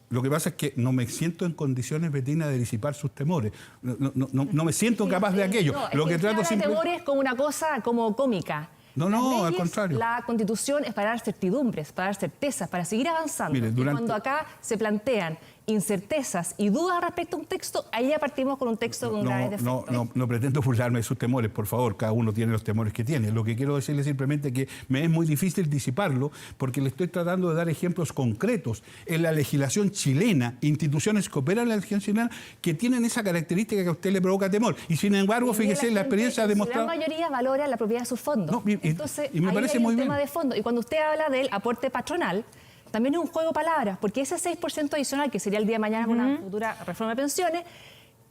Speaker 5: Lo que pasa es que no me siento en condiciones, Betina, de disipar sus temores. No me siento capaz de aquello.
Speaker 6: No,
Speaker 5: Lo que trato
Speaker 6: simplemente... temores como una cosa como cómica.
Speaker 5: No, al contrario.
Speaker 6: La Constitución es para dar certidumbres, para dar certezas, para seguir avanzando.
Speaker 5: Mire,
Speaker 6: Y cuando acá se plantean incertezas y dudas respecto a un texto, ahí ya partimos con un texto con graves defectos.
Speaker 5: No pretendo burlarme de sus temores, por favor, cada uno tiene los temores que tiene. Lo que quiero decirle simplemente que me es muy difícil disiparlo porque le estoy tratando de dar ejemplos concretos en la legislación chilena, instituciones que operan en la legislación chilena que tienen esa característica que a usted le provoca temor. Y sin embargo, fíjese, la experiencia ha demostrado...
Speaker 6: La mayoría valora la propiedad de sus fondos. Entonces,
Speaker 5: y me
Speaker 6: ahí
Speaker 5: parece
Speaker 6: hay
Speaker 5: muy
Speaker 6: un
Speaker 5: bien.
Speaker 6: tema de fondo. Y cuando usted habla del aporte patronal, también es un juego de palabras, porque ese 6% adicional, que sería el día de mañana con una futura reforma de pensiones,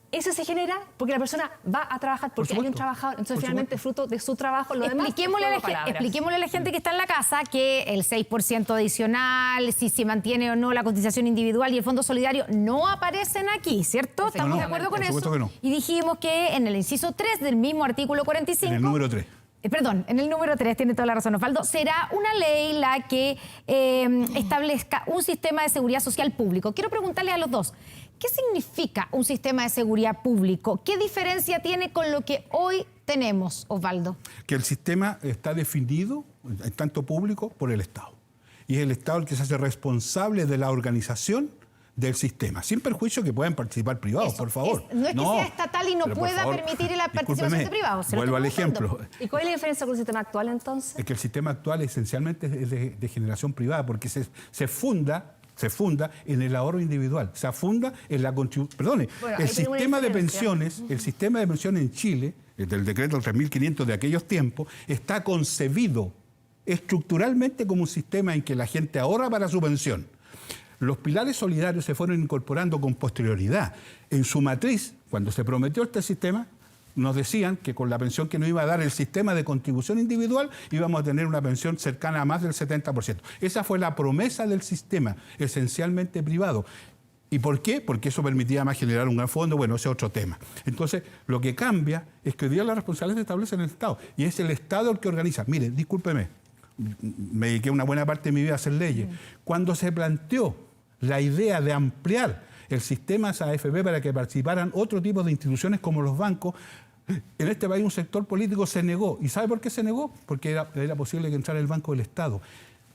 Speaker 6: ese se genera porque la persona va a trabajar, porque hay un trabajador. Entonces, finalmente, fruto de su trabajo, lo demás
Speaker 4: Expliquémosle a la gente que está en la casa que el 6% adicional, si se mantiene o no la cotización individual y el fondo solidario, no aparecen aquí, ¿cierto? ¿Estamos de acuerdo con
Speaker 5: por
Speaker 4: eso?
Speaker 5: supuesto que no.
Speaker 4: Y dijimos que en el inciso 3 del mismo artículo 45...
Speaker 5: En el número 3.
Speaker 4: Perdón, en el número 3, tiene toda la razón, Osvaldo, será una ley la que establezca un sistema de seguridad social público. Quiero preguntarle a los dos, ¿qué significa un sistema de seguridad público? ¿Qué diferencia tiene con lo que hoy tenemos, Osvaldo?
Speaker 5: Que el sistema está definido, en tanto público, por el Estado. Y es el Estado el que se hace responsable de la organización del sistema, sin perjuicio que puedan participar privados,
Speaker 4: Eso,
Speaker 5: por favor.
Speaker 4: No es que sea estatal y no
Speaker 5: pero por
Speaker 4: pueda
Speaker 5: favor,
Speaker 4: permitir la participación de privados.
Speaker 5: Vuelvo al ejemplo.
Speaker 6: ¿Y cuál es la diferencia con el sistema actual, entonces?
Speaker 5: Es que el sistema actual esencialmente es de generación privada, porque se funda en el ahorro individual, se funda en la contribución. Perdone,
Speaker 6: Bueno,
Speaker 5: el sistema de pensiones en Chile, del decreto 3.500 de aquellos tiempos, está concebido estructuralmente como un sistema en que la gente ahorra para su pensión. Los pilares solidarios se fueron incorporando con posterioridad. En su matriz, cuando se prometió este sistema, nos decían que con la pensión que nos iba a dar el sistema de contribución individual íbamos a tener una pensión cercana a más del 70%. Esa fue la promesa del sistema, esencialmente privado. ¿Y por qué? Porque eso permitía más generar un gran fondo. Bueno, ese es otro tema. Entonces, lo que cambia es que hoy día las responsabilidades se establecen en el Estado. Y es el Estado el que organiza. Mire, discúlpeme, me dediqué una buena parte de mi vida a hacer leyes. Cuando se planteó la idea de ampliar el sistema AFP para que participaran otro tipo de instituciones como los bancos, en este país un sector político se negó. ¿Y sabe por qué se negó? Porque era posible que entrara el Banco del Estado.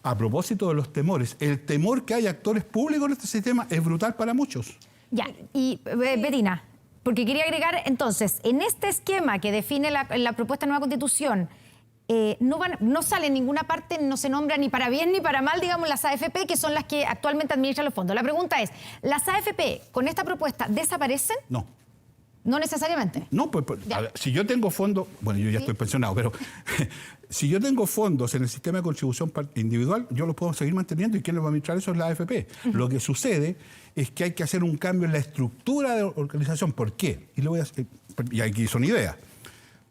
Speaker 5: A propósito de los temores, el temor que hay actores públicos en este sistema es brutal para muchos.
Speaker 4: Ya, y Betina, porque quería agregar entonces, en este esquema que define la propuesta de nueva Constitución, no sale en ninguna parte, no se nombra ni para bien ni para mal, digamos, las AFP, que son las que actualmente administran los fondos. La pregunta es, ¿las AFP con esta propuesta desaparecen?
Speaker 5: No.
Speaker 4: No necesariamente.
Speaker 5: No, pues a ver, si yo tengo fondos, bueno, yo ya estoy pensionado, pero si yo tengo fondos en el sistema de contribución individual, yo los puedo seguir manteniendo y quien los va a administrar eso es la AFP. Lo que sucede es que hay que hacer un cambio en la estructura de organización. ¿Por qué? Y aquí son ideas.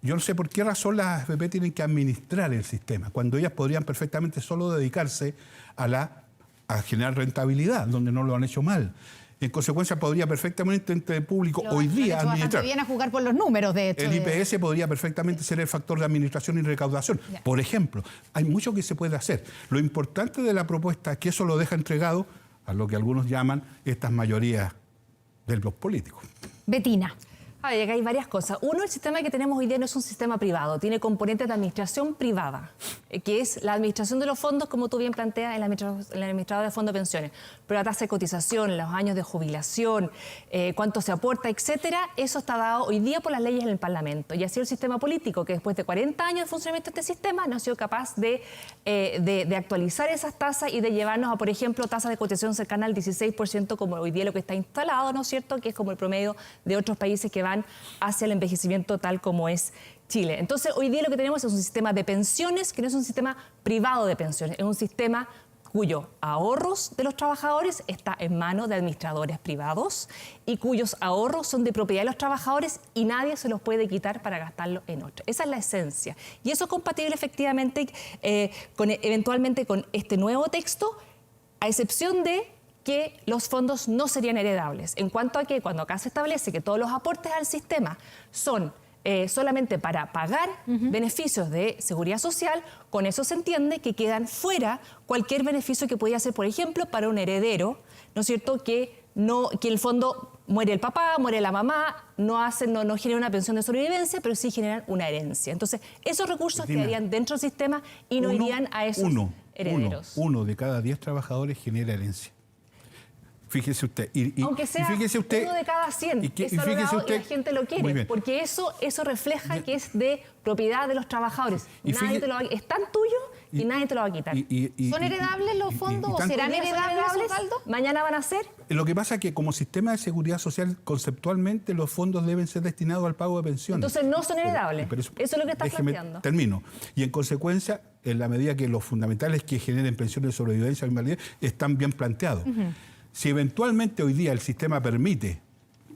Speaker 5: Yo no sé por qué razón las AFP tienen que administrar el sistema, cuando ellas podrían perfectamente solo dedicarse a generar rentabilidad, donde no lo han hecho mal. En consecuencia, podría perfectamente el ente público hoy día administrar.
Speaker 4: Viene a jugar por los números, de hecho.
Speaker 5: El IPS podría perfectamente ser el factor de administración y recaudación. Por ejemplo, hay mucho que se puede hacer. Lo importante de la propuesta es que eso lo deja entregado a lo que algunos llaman estas mayorías de los políticos.
Speaker 4: Betina.
Speaker 6: A ver, acá hay varias cosas. Uno, el sistema que tenemos hoy día no es un sistema privado, tiene componentes de administración privada, que es la administración de los fondos, como tú bien planteas, el administrador de fondos de pensiones. Pero la tasa de cotización, los años de jubilación, cuánto se aporta, etcétera, eso está dado hoy día por las leyes en el Parlamento. Y ha sido el sistema político que después de 40 años de funcionamiento de este sistema no ha sido capaz de actualizar esas tasas y de llevarnos a, por ejemplo, tasas de cotización cercana al 16%, como hoy día lo que está instalado, ¿no es cierto?, que es como el promedio de otros países que van hacia el envejecimiento tal como es Chile. Entonces, hoy día lo que tenemos es un sistema de pensiones que no es un sistema privado de pensiones, es un sistema cuyos ahorros de los trabajadores está en manos de administradores privados y cuyos ahorros son de propiedad de los trabajadores y nadie se los puede quitar para gastarlo en otro. Esa es la esencia. Y eso es compatible efectivamente eventualmente con este nuevo texto, a excepción de que los fondos no serían heredables. En cuanto a que cuando acá se establece que todos los aportes al sistema son solamente para pagar beneficios de seguridad social, con eso se entiende que quedan fuera cualquier beneficio que pueda ser, por ejemplo, para un heredero, ¿no es cierto?, que el fondo muere el papá, muere la mamá, no genera una pensión de sobrevivencia, pero sí generan una herencia. Entonces, esos recursos quedarían dentro del sistema y no irían a esos herederos.
Speaker 5: Uno de cada 10 trabajadores genera herencia. Fíjese usted.
Speaker 6: Aunque sea
Speaker 5: fíjese usted,
Speaker 6: uno de cada 100, es valorado y la gente lo quiere, porque eso refleja que es de propiedad de los trabajadores. Es tan tuyo y nadie te lo va a quitar.
Speaker 4: ¿Son heredables los fondos o serán heredables, Osvaldo?
Speaker 6: ¿Mañana van a ser?
Speaker 5: Lo que pasa es que como sistema de seguridad social, conceptualmente los fondos deben ser destinados al pago de pensiones.
Speaker 6: Entonces no son heredables. Eso es lo que estás planteando.
Speaker 5: Termino. Y en consecuencia, en la medida que los fundamentales que generen pensiones de sobrevivencia o invalidez están bien planteados. Si eventualmente hoy día el sistema permite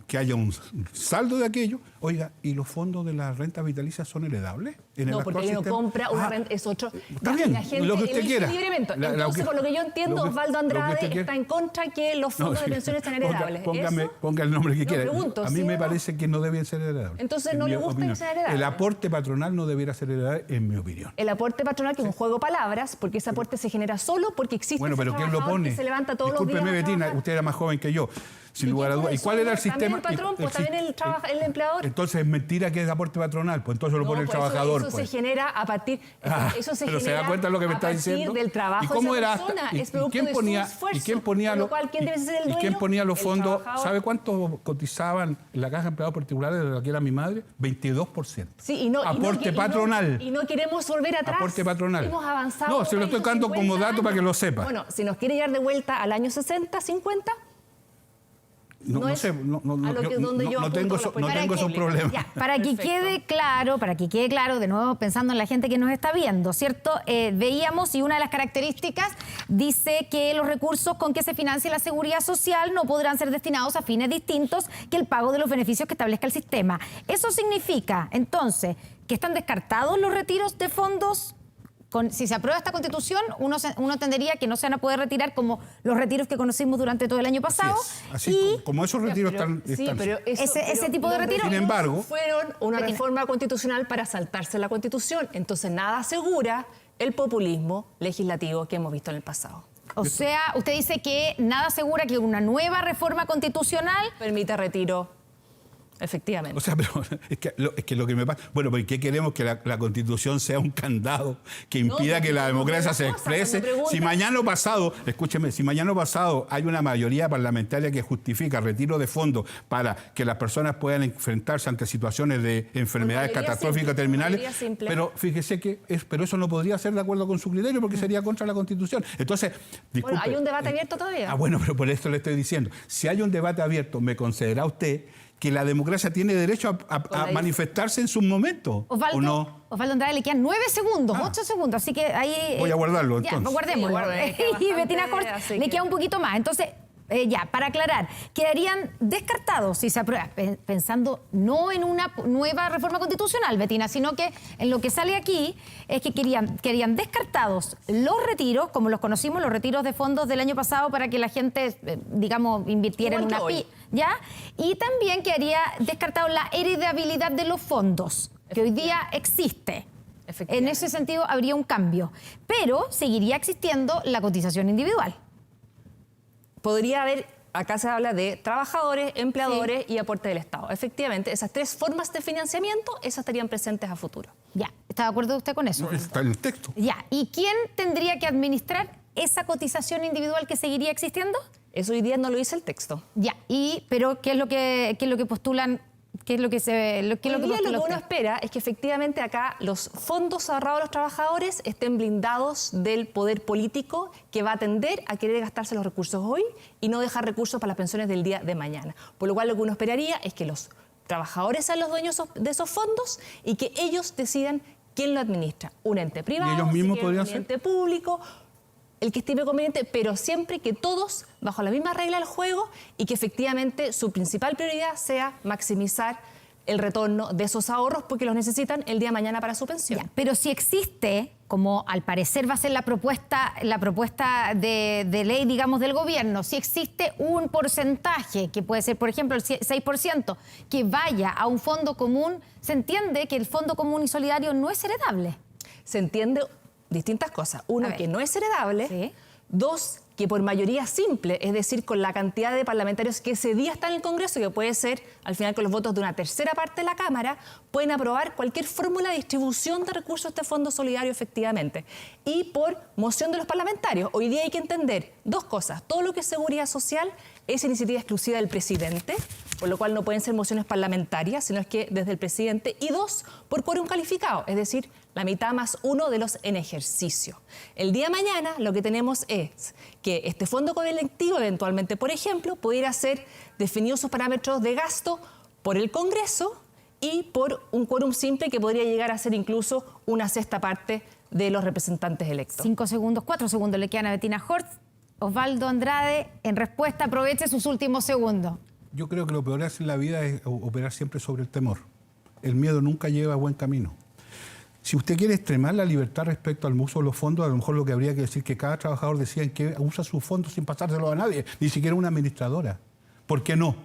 Speaker 5: que haya un saldo de aquello, oiga, ¿y los fondos de las rentas vitalicias son heredables?
Speaker 6: No, porque uno compra una renta, es otro.
Speaker 5: Está bien,
Speaker 6: la gente
Speaker 5: lo que usted quiera.
Speaker 6: Libremente. Entonces, por lo que yo entiendo, Osvaldo Andrade está en contra que los fondos de pensiones sean heredables.
Speaker 5: Ponga el nombre que quiera.
Speaker 6: Pregunto,
Speaker 5: a mí me parece que no deben ser heredables.
Speaker 6: Entonces, ¿no le gusta que sean heredables?
Speaker 5: El aporte patronal no debiera ser heredable, en mi opinión.
Speaker 6: El aporte patronal, que es un juego de palabras, porque ese aporte se genera solo porque existe.
Speaker 5: Bueno, pero ¿quién lo pone?
Speaker 6: Que se levanta todos los días.
Speaker 5: Discúlpeme, Betina, usted era más joven que yo. Sin lugar a dudas. ¿Y cuál era el sistema?
Speaker 6: También el patrón, pues también el empleador.
Speaker 5: Entonces es mentira que es aporte patronal, pues entonces lo pone el trabajador.
Speaker 6: Eso se genera a partir. Eso se
Speaker 5: pero
Speaker 6: genera
Speaker 5: se da cuenta de lo que me está diciendo.
Speaker 6: Del trabajo.
Speaker 5: ¿Y cómo
Speaker 6: de esa
Speaker 5: era
Speaker 6: persona.
Speaker 5: hasta,
Speaker 6: Es producto de su esfuerzo.
Speaker 5: ¿Y quién ponía los fondos? ¿Sabe cuánto cotizaban en la caja de empleados particulares de la que era mi madre? 22%.
Speaker 6: Sí,
Speaker 5: aporte patronal.
Speaker 6: Y no queremos volver atrás.
Speaker 5: Aporte patronal.
Speaker 6: Hemos avanzado.
Speaker 5: No, se lo estoy dando como dato para que lo sepa.
Speaker 6: Bueno, si nos quiere llevar de vuelta al año 60, 50.
Speaker 5: No tengo esos problemas.
Speaker 4: Ya, para que quede claro, de nuevo pensando en la gente que nos está viendo, ¿cierto? Veíamos, y una de las características dice que los recursos con que se financia la seguridad social no podrán ser destinados a fines distintos que el pago de los beneficios que establezca el sistema. Eso significa, entonces, que están descartados los retiros de fondos. Si se aprueba esta Constitución, uno entendería que no se van a poder retirar como los retiros que conocimos durante todo el año pasado.
Speaker 5: Como esos retiros están.
Speaker 6: Sí, pero
Speaker 4: ese tipo de retiros.
Speaker 5: Sin embargo,
Speaker 6: fueron una reforma constitucional para saltarse la Constitución. Entonces, nada asegura el populismo legislativo que hemos visto en el pasado.
Speaker 4: O sea, usted dice que nada asegura que una nueva reforma constitucional
Speaker 6: permita retiro. Efectivamente.
Speaker 5: O sea, pero es que lo que me pasa... Bueno, ¿por qué queremos que la Constitución sea un candado que impida que la democracia se exprese? Si mañana o pasado, escúcheme, si mañana o pasado hay una mayoría parlamentaria que justifica retiro de fondos para que las personas puedan enfrentarse ante situaciones de enfermedades catastróficas terminales, pero fíjese pero eso no podría ser de acuerdo con su criterio porque sería contra la Constitución. Entonces, disculpe,
Speaker 6: bueno, hay un debate abierto todavía.
Speaker 5: Bueno, pero por esto le estoy diciendo. Si hay un debate abierto, ¿me concederá usted que la democracia tiene derecho a manifestarse en sus momentos?
Speaker 4: Osvaldo,
Speaker 5: ¿o no?
Speaker 4: Osvaldo Andrade, le quedan 9 segundos, 8 segundos, así que ahí...
Speaker 5: Voy a guardarlo,
Speaker 4: ya,
Speaker 5: entonces.
Speaker 4: Guardémoslo.
Speaker 6: Sí,
Speaker 4: y Betina Horst le queda un poquito más. Entonces, Ya, para aclarar, quedarían descartados si se aprueba, pensando no en una nueva reforma constitucional, Betina, sino que en lo que sale aquí es que querían descartados los retiros, como los conocimos, los retiros de fondos del año pasado para que la gente, digamos, invirtiera en una ¿ya? Y también quedaría descartado la heredabilidad de los fondos, que hoy día existe. En ese sentido habría un cambio, pero seguiría existiendo la cotización individual.
Speaker 6: Podría haber, acá se habla de trabajadores, empleadores y aporte del Estado. Efectivamente, esas tres formas de financiamiento, esas estarían presentes a futuro.
Speaker 4: Ya, ¿está de acuerdo usted con eso?
Speaker 5: No, está en el texto.
Speaker 4: Ya, ¿y quién tendría que administrar esa cotización individual que seguiría existiendo?
Speaker 6: Eso hoy día no lo dice el texto.
Speaker 4: Ya, pero ¿qué es lo que postulan? ¿Qué es lo que
Speaker 6: Hoy día lo que uno espera es que efectivamente acá los fondos ahorrados de los trabajadores estén blindados del poder político que va a tender a querer gastarse los recursos hoy y no dejar recursos para las pensiones del día de mañana. Por lo cual lo que uno esperaría es que los trabajadores sean los dueños de esos fondos y que ellos decidan quién lo administra. Un ente privado,
Speaker 5: ¿Y ellos mismos podrían
Speaker 6: un ente público, el que estime conveniente, pero siempre que todos bajo la misma regla del juego y que efectivamente su principal prioridad sea maximizar el retorno de esos ahorros porque los necesitan el día de mañana para su pensión.
Speaker 4: Ya, pero si existe, como al parecer va a ser la propuesta de ley, digamos, del gobierno, si existe un porcentaje, que puede ser, por ejemplo, el 6%, que vaya a un fondo común, se entiende que el fondo común y solidario no es heredable.
Speaker 6: Se entiende distintas cosas. Uno, que no es heredable.
Speaker 4: Sí.
Speaker 6: Dos, que por mayoría simple, es decir, con la cantidad de parlamentarios que ese día están en el Congreso, que puede ser, al final, con los votos de una tercera parte de la Cámara, pueden aprobar cualquier fórmula de distribución de recursos de este Fondo Solidario, efectivamente. Y por moción de los parlamentarios. Hoy día hay que entender dos cosas. Todo lo que es seguridad social es iniciativa exclusiva del presidente, por lo cual no pueden ser mociones parlamentarias, sino es que desde el presidente. Y dos, por quórum calificado, es decir, la mitad más uno de los en ejercicio. El día de mañana lo que tenemos es que este fondo colectivo, eventualmente, por ejemplo, pudiera ser definidos sus parámetros de gasto por el Congreso y por un quórum simple que podría llegar a ser incluso una sexta parte de los representantes electos.
Speaker 4: 5 segundos, 4 segundos le quedan a Betina Horst. Osvaldo Andrade, en respuesta, aproveche sus últimos segundos.
Speaker 5: Yo creo que lo peor en la vida es operar siempre sobre el temor. El miedo nunca lleva a buen camino. Si usted quiere extremar la libertad respecto al uso de los fondos, a lo mejor lo que habría que decir es que cada trabajador decida en qué usa sus fondos sin pasárselo a nadie, ni siquiera una administradora. ¿Por qué no?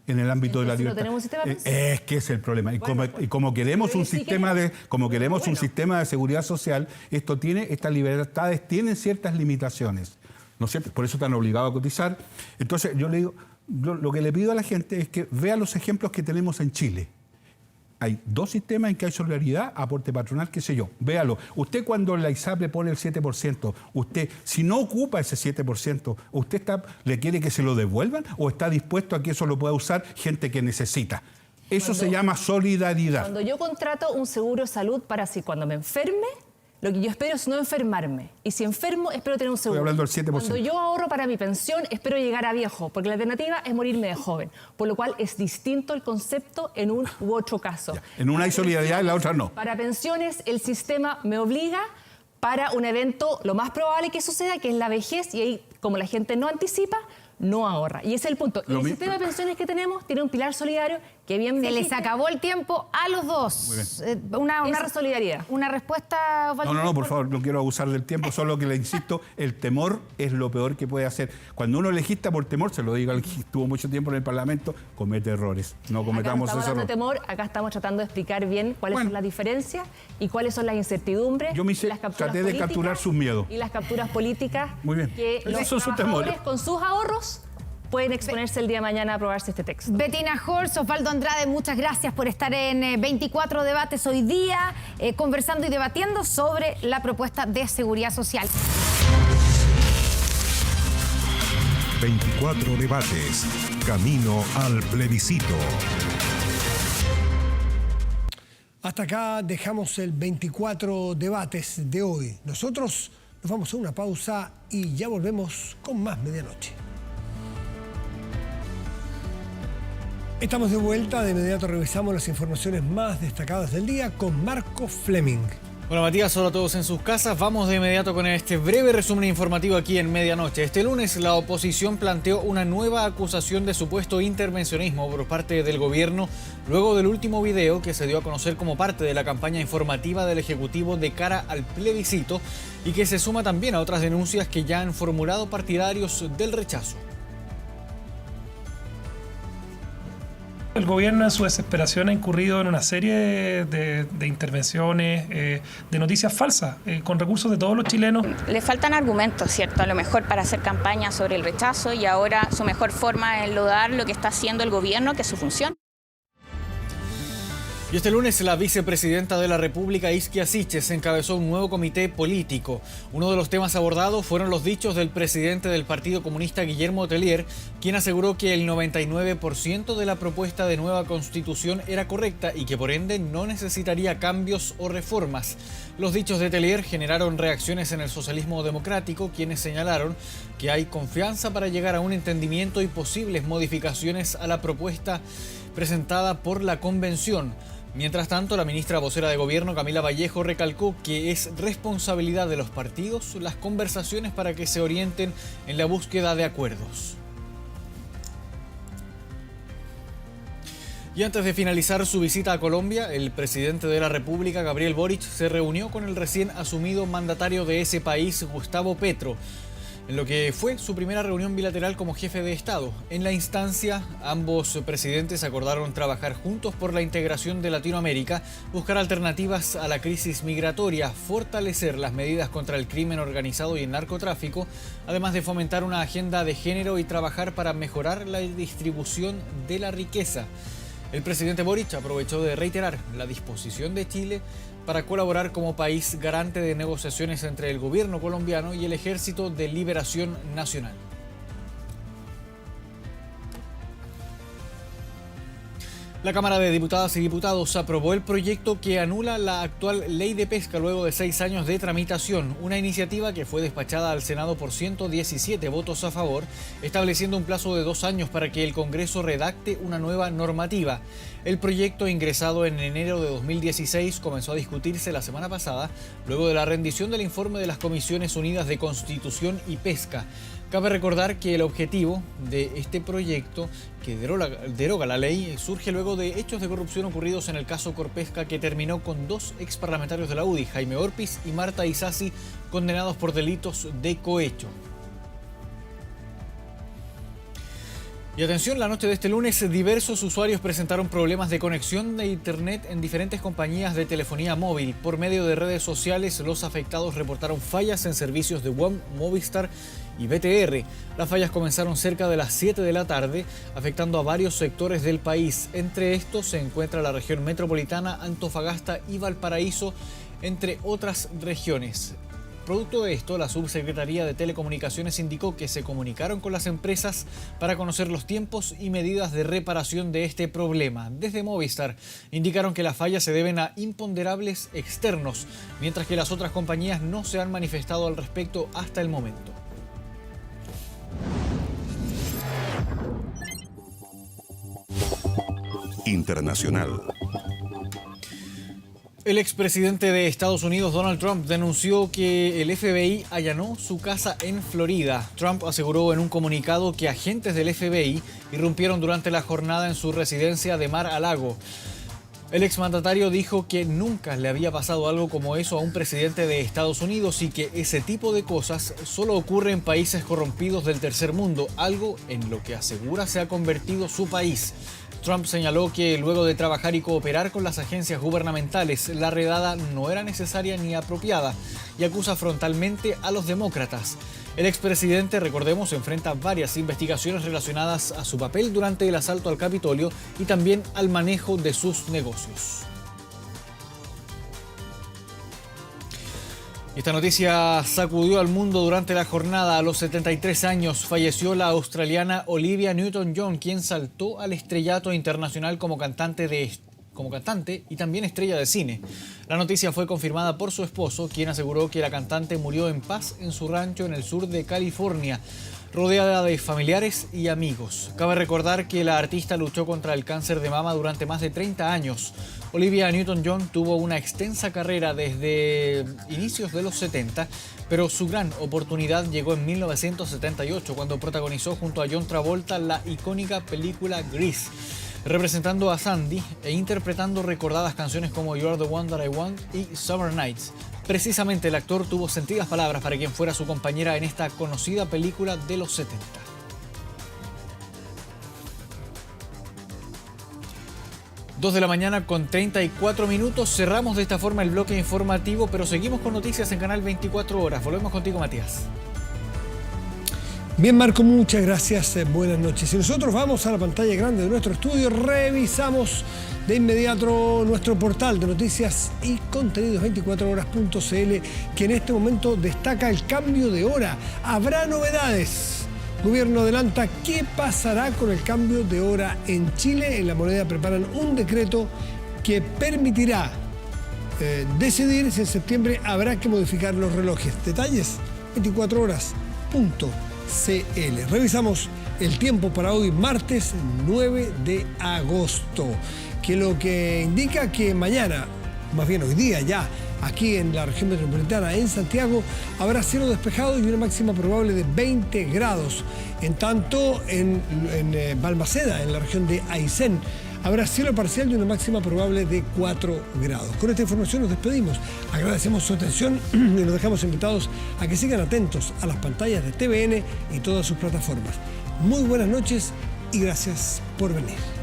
Speaker 5: En el ámbito de la libertad.
Speaker 6: No tenemos sistema
Speaker 5: Es que es el problema. Y como queremos un sistema un sistema de seguridad social, estas libertades tienen ciertas limitaciones. ¿No es cierto? Por eso están obligados a cotizar. Entonces, yo le digo, lo que le pido a la gente es que vea los ejemplos que tenemos en Chile. Hay dos sistemas en que hay solidaridad, aporte patronal, qué sé yo. Véalo. Usted cuando la ISAP le pone el 7%, usted, si no ocupa ese 7%, ¿usted le quiere que se lo devuelvan o está dispuesto a que eso lo pueda usar gente que necesita? Eso se llama solidaridad.
Speaker 6: Cuando yo contrato un seguro de salud para si cuando me enferme, lo que yo espero es no enfermarme. Y si enfermo, espero tener un seguro.
Speaker 5: Estoy hablando del 7%.
Speaker 6: Cuando yo ahorro para mi pensión, espero llegar a viejo, porque la alternativa es morirme de joven. Por lo cual es distinto el concepto en un u otro caso.
Speaker 5: Ya. En una hay solidaridad y en la otra no.
Speaker 6: Para pensiones, el sistema me obliga para un evento, lo más probable que suceda, que es la vejez, y ahí, como la gente no anticipa, no ahorra. Y ese es el punto. Y el sistema de pensiones que tenemos tiene un pilar solidario que bien
Speaker 4: Se les acabó el tiempo a los dos.
Speaker 6: Una solidaridad.
Speaker 4: Una respuesta, Osvaldo.
Speaker 5: No, por favor, no quiero abusar del tiempo, solo que le insisto, el temor es lo peor que puede hacer. Cuando uno legisla por temor, se lo digo al que estuvo mucho tiempo en el Parlamento, comete errores. No cometamos ese error.
Speaker 6: De temor, acá estamos tratando de explicar bien cuáles son las diferencias y cuáles son las incertidumbres.
Speaker 5: Yo traté de capturar sus miedos.
Speaker 6: Y las capturas políticas.
Speaker 5: Muy bien.
Speaker 6: Que los trabajadores con sus ahorros pueden exponerse el día de mañana a aprobarse este texto.
Speaker 4: Betina Horst, Osvaldo Andrade, muchas gracias por estar en 24 debates hoy día, conversando y debatiendo sobre la propuesta de seguridad social.
Speaker 1: 24 debates, camino al plebiscito.
Speaker 2: Hasta acá dejamos el 24 debates de hoy. Nosotros nos vamos a una pausa y ya volvemos con más medianoche. Estamos de vuelta, de inmediato revisamos las informaciones más destacadas del día con Marco Fleming.
Speaker 7: Bueno, Matías, hola a todos en sus casas. Vamos de inmediato con este breve resumen informativo aquí en Medianoche. Este lunes la oposición planteó una nueva acusación de supuesto intervencionismo por parte del gobierno luego del último video que se dio a conocer como parte de la campaña informativa del Ejecutivo de cara al plebiscito y que se suma también a otras denuncias que ya han formulado partidarios del rechazo.
Speaker 8: El gobierno en su desesperación ha incurrido en una serie de intervenciones, de noticias falsas, con recursos de todos los chilenos.
Speaker 9: Le faltan argumentos, ¿cierto? A lo mejor para hacer campaña sobre el rechazo y ahora su mejor forma es enlodar lo que está haciendo el gobierno, que es su función.
Speaker 7: Y este lunes la vicepresidenta de la República, Isquia Siches, encabezó un nuevo comité político. Uno de los temas abordados fueron los dichos del presidente del Partido Comunista, Guillermo Tellier, quien aseguró que el 99% de la propuesta de nueva constitución era correcta y que por ende no necesitaría cambios o reformas. Los dichos de Tellier generaron reacciones en el socialismo democrático, quienes señalaron que hay confianza para llegar a un entendimiento y posibles modificaciones a la propuesta presentada por la convención. Mientras tanto, la ministra vocera de Gobierno, Camila Vallejo, recalcó que es responsabilidad de los partidos las conversaciones para que se orienten en la búsqueda de acuerdos. Y antes de finalizar su visita a Colombia, el presidente de la República, Gabriel Boric, se reunió con el recién asumido mandatario de ese país, Gustavo Petro, en lo que fue su primera reunión bilateral como jefe de Estado. En la instancia, ambos presidentes acordaron trabajar juntos por la integración de Latinoamérica, buscar alternativas a la crisis migratoria, fortalecer las medidas contra el crimen organizado y el narcotráfico, además de fomentar una agenda de género y trabajar para mejorar la distribución de la riqueza. El presidente Boric aprovechó de reiterar la disposición de Chile para colaborar como país garante de negociaciones entre el gobierno colombiano y el Ejército de Liberación Nacional. La Cámara de Diputadas y Diputados aprobó el proyecto que anula la actual ley de pesca luego de 6 años de tramitación, una iniciativa que fue despachada al Senado por 117 votos a favor, estableciendo un plazo de 2 años para que el Congreso redacte una nueva normativa. El proyecto, ingresado en enero de 2016, comenzó a discutirse la semana pasada, luego de la rendición del informe de las Comisiones Unidas de Constitución y Pesca. Cabe recordar que el objetivo de este proyecto, que deroga la ley, surge luego de hechos de corrupción ocurridos en el caso Corpesca, que terminó con 2 exparlamentarios de la UDI, Jaime Orpiz y Marta Isasi, condenados por delitos de cohecho. Y atención, la noche de este lunes, diversos usuarios presentaron problemas de conexión de internet en diferentes compañías de telefonía móvil. Por medio de redes sociales, los afectados reportaron fallas en servicios de WOM, Movistar y BTR. Las fallas comenzaron cerca de las 7 de la tarde, afectando a varios sectores del país. Entre estos se encuentra la región metropolitana, Antofagasta y Valparaíso, entre otras regiones. Producto de esto, la Subsecretaría de Telecomunicaciones indicó que se comunicaron con las empresas para conocer los tiempos y medidas de reparación de este problema. Desde Movistar indicaron que las fallas se deben a imponderables externos, mientras que las otras compañías no se han manifestado al respecto hasta el momento.
Speaker 1: Internacional.
Speaker 7: El expresidente de Estados Unidos, Donald Trump, denunció que el FBI allanó su casa en Florida. Trump aseguró en un comunicado que agentes del FBI irrumpieron durante la jornada en su residencia de Mar-a-Lago. El exmandatario dijo que nunca le había pasado algo como eso a un presidente de Estados Unidos y que ese tipo de cosas solo ocurre en países corrompidos del tercer mundo, algo en lo que asegura se ha convertido su país. Trump señaló que luego de trabajar y cooperar con las agencias gubernamentales, la redada no era necesaria ni apropiada y acusa frontalmente a los demócratas. El expresidente, recordemos, enfrenta varias investigaciones relacionadas a su papel durante el asalto al Capitolio y también al manejo de sus negocios. Esta noticia sacudió al mundo durante la jornada. A los 73 años falleció la australiana Olivia Newton-John, quien saltó al estrellato internacional como cantante y también estrella de cine. La noticia fue confirmada por su esposo, quien aseguró que la cantante murió en paz en su rancho en el sur de California. rodeada de familiares y amigos. Cabe recordar que la artista luchó contra el cáncer de mama durante más de 30 años. Olivia Newton-John tuvo una extensa carrera desde inicios de los 70, pero su gran oportunidad llegó en 1978, cuando protagonizó junto a John Travolta la icónica película Grease, representando a Sandy e interpretando recordadas canciones como You Are the One That I Want y Summer Nights. Precisamente el actor tuvo sentidas palabras para quien fuera su compañera en esta conocida película de los 70. 2 de la mañana con 34 minutos. Cerramos de esta forma el bloque informativo, pero seguimos con noticias en Canal 24 Horas. Volvemos contigo, Matías.
Speaker 2: Bien, Marco, muchas gracias. Buenas noches. Y nosotros vamos a la pantalla grande de nuestro estudio, revisamos de inmediato nuestro portal de noticias y contenidos 24horas.cl, que en este momento destaca el cambio de hora. Habrá novedades. Gobierno adelanta qué pasará con el cambio de hora en Chile. En La Moneda preparan un decreto que permitirá decidir si en septiembre habrá que modificar los relojes. Detalles, 24horas.cl. Revisamos el tiempo para hoy, martes 9 de agosto, que lo que indica que mañana, más bien hoy día ya, aquí en la región metropolitana, en Santiago, habrá cielo despejado y una máxima probable de 20 grados. En tanto, en Balmaceda, en la región de Aysén, habrá cielo parcial y una máxima probable de 4 grados. Con esta información nos despedimos. Agradecemos su atención y nos dejamos invitados a que sigan atentos a las pantallas de TVN y todas sus plataformas. Muy buenas noches y gracias por venir.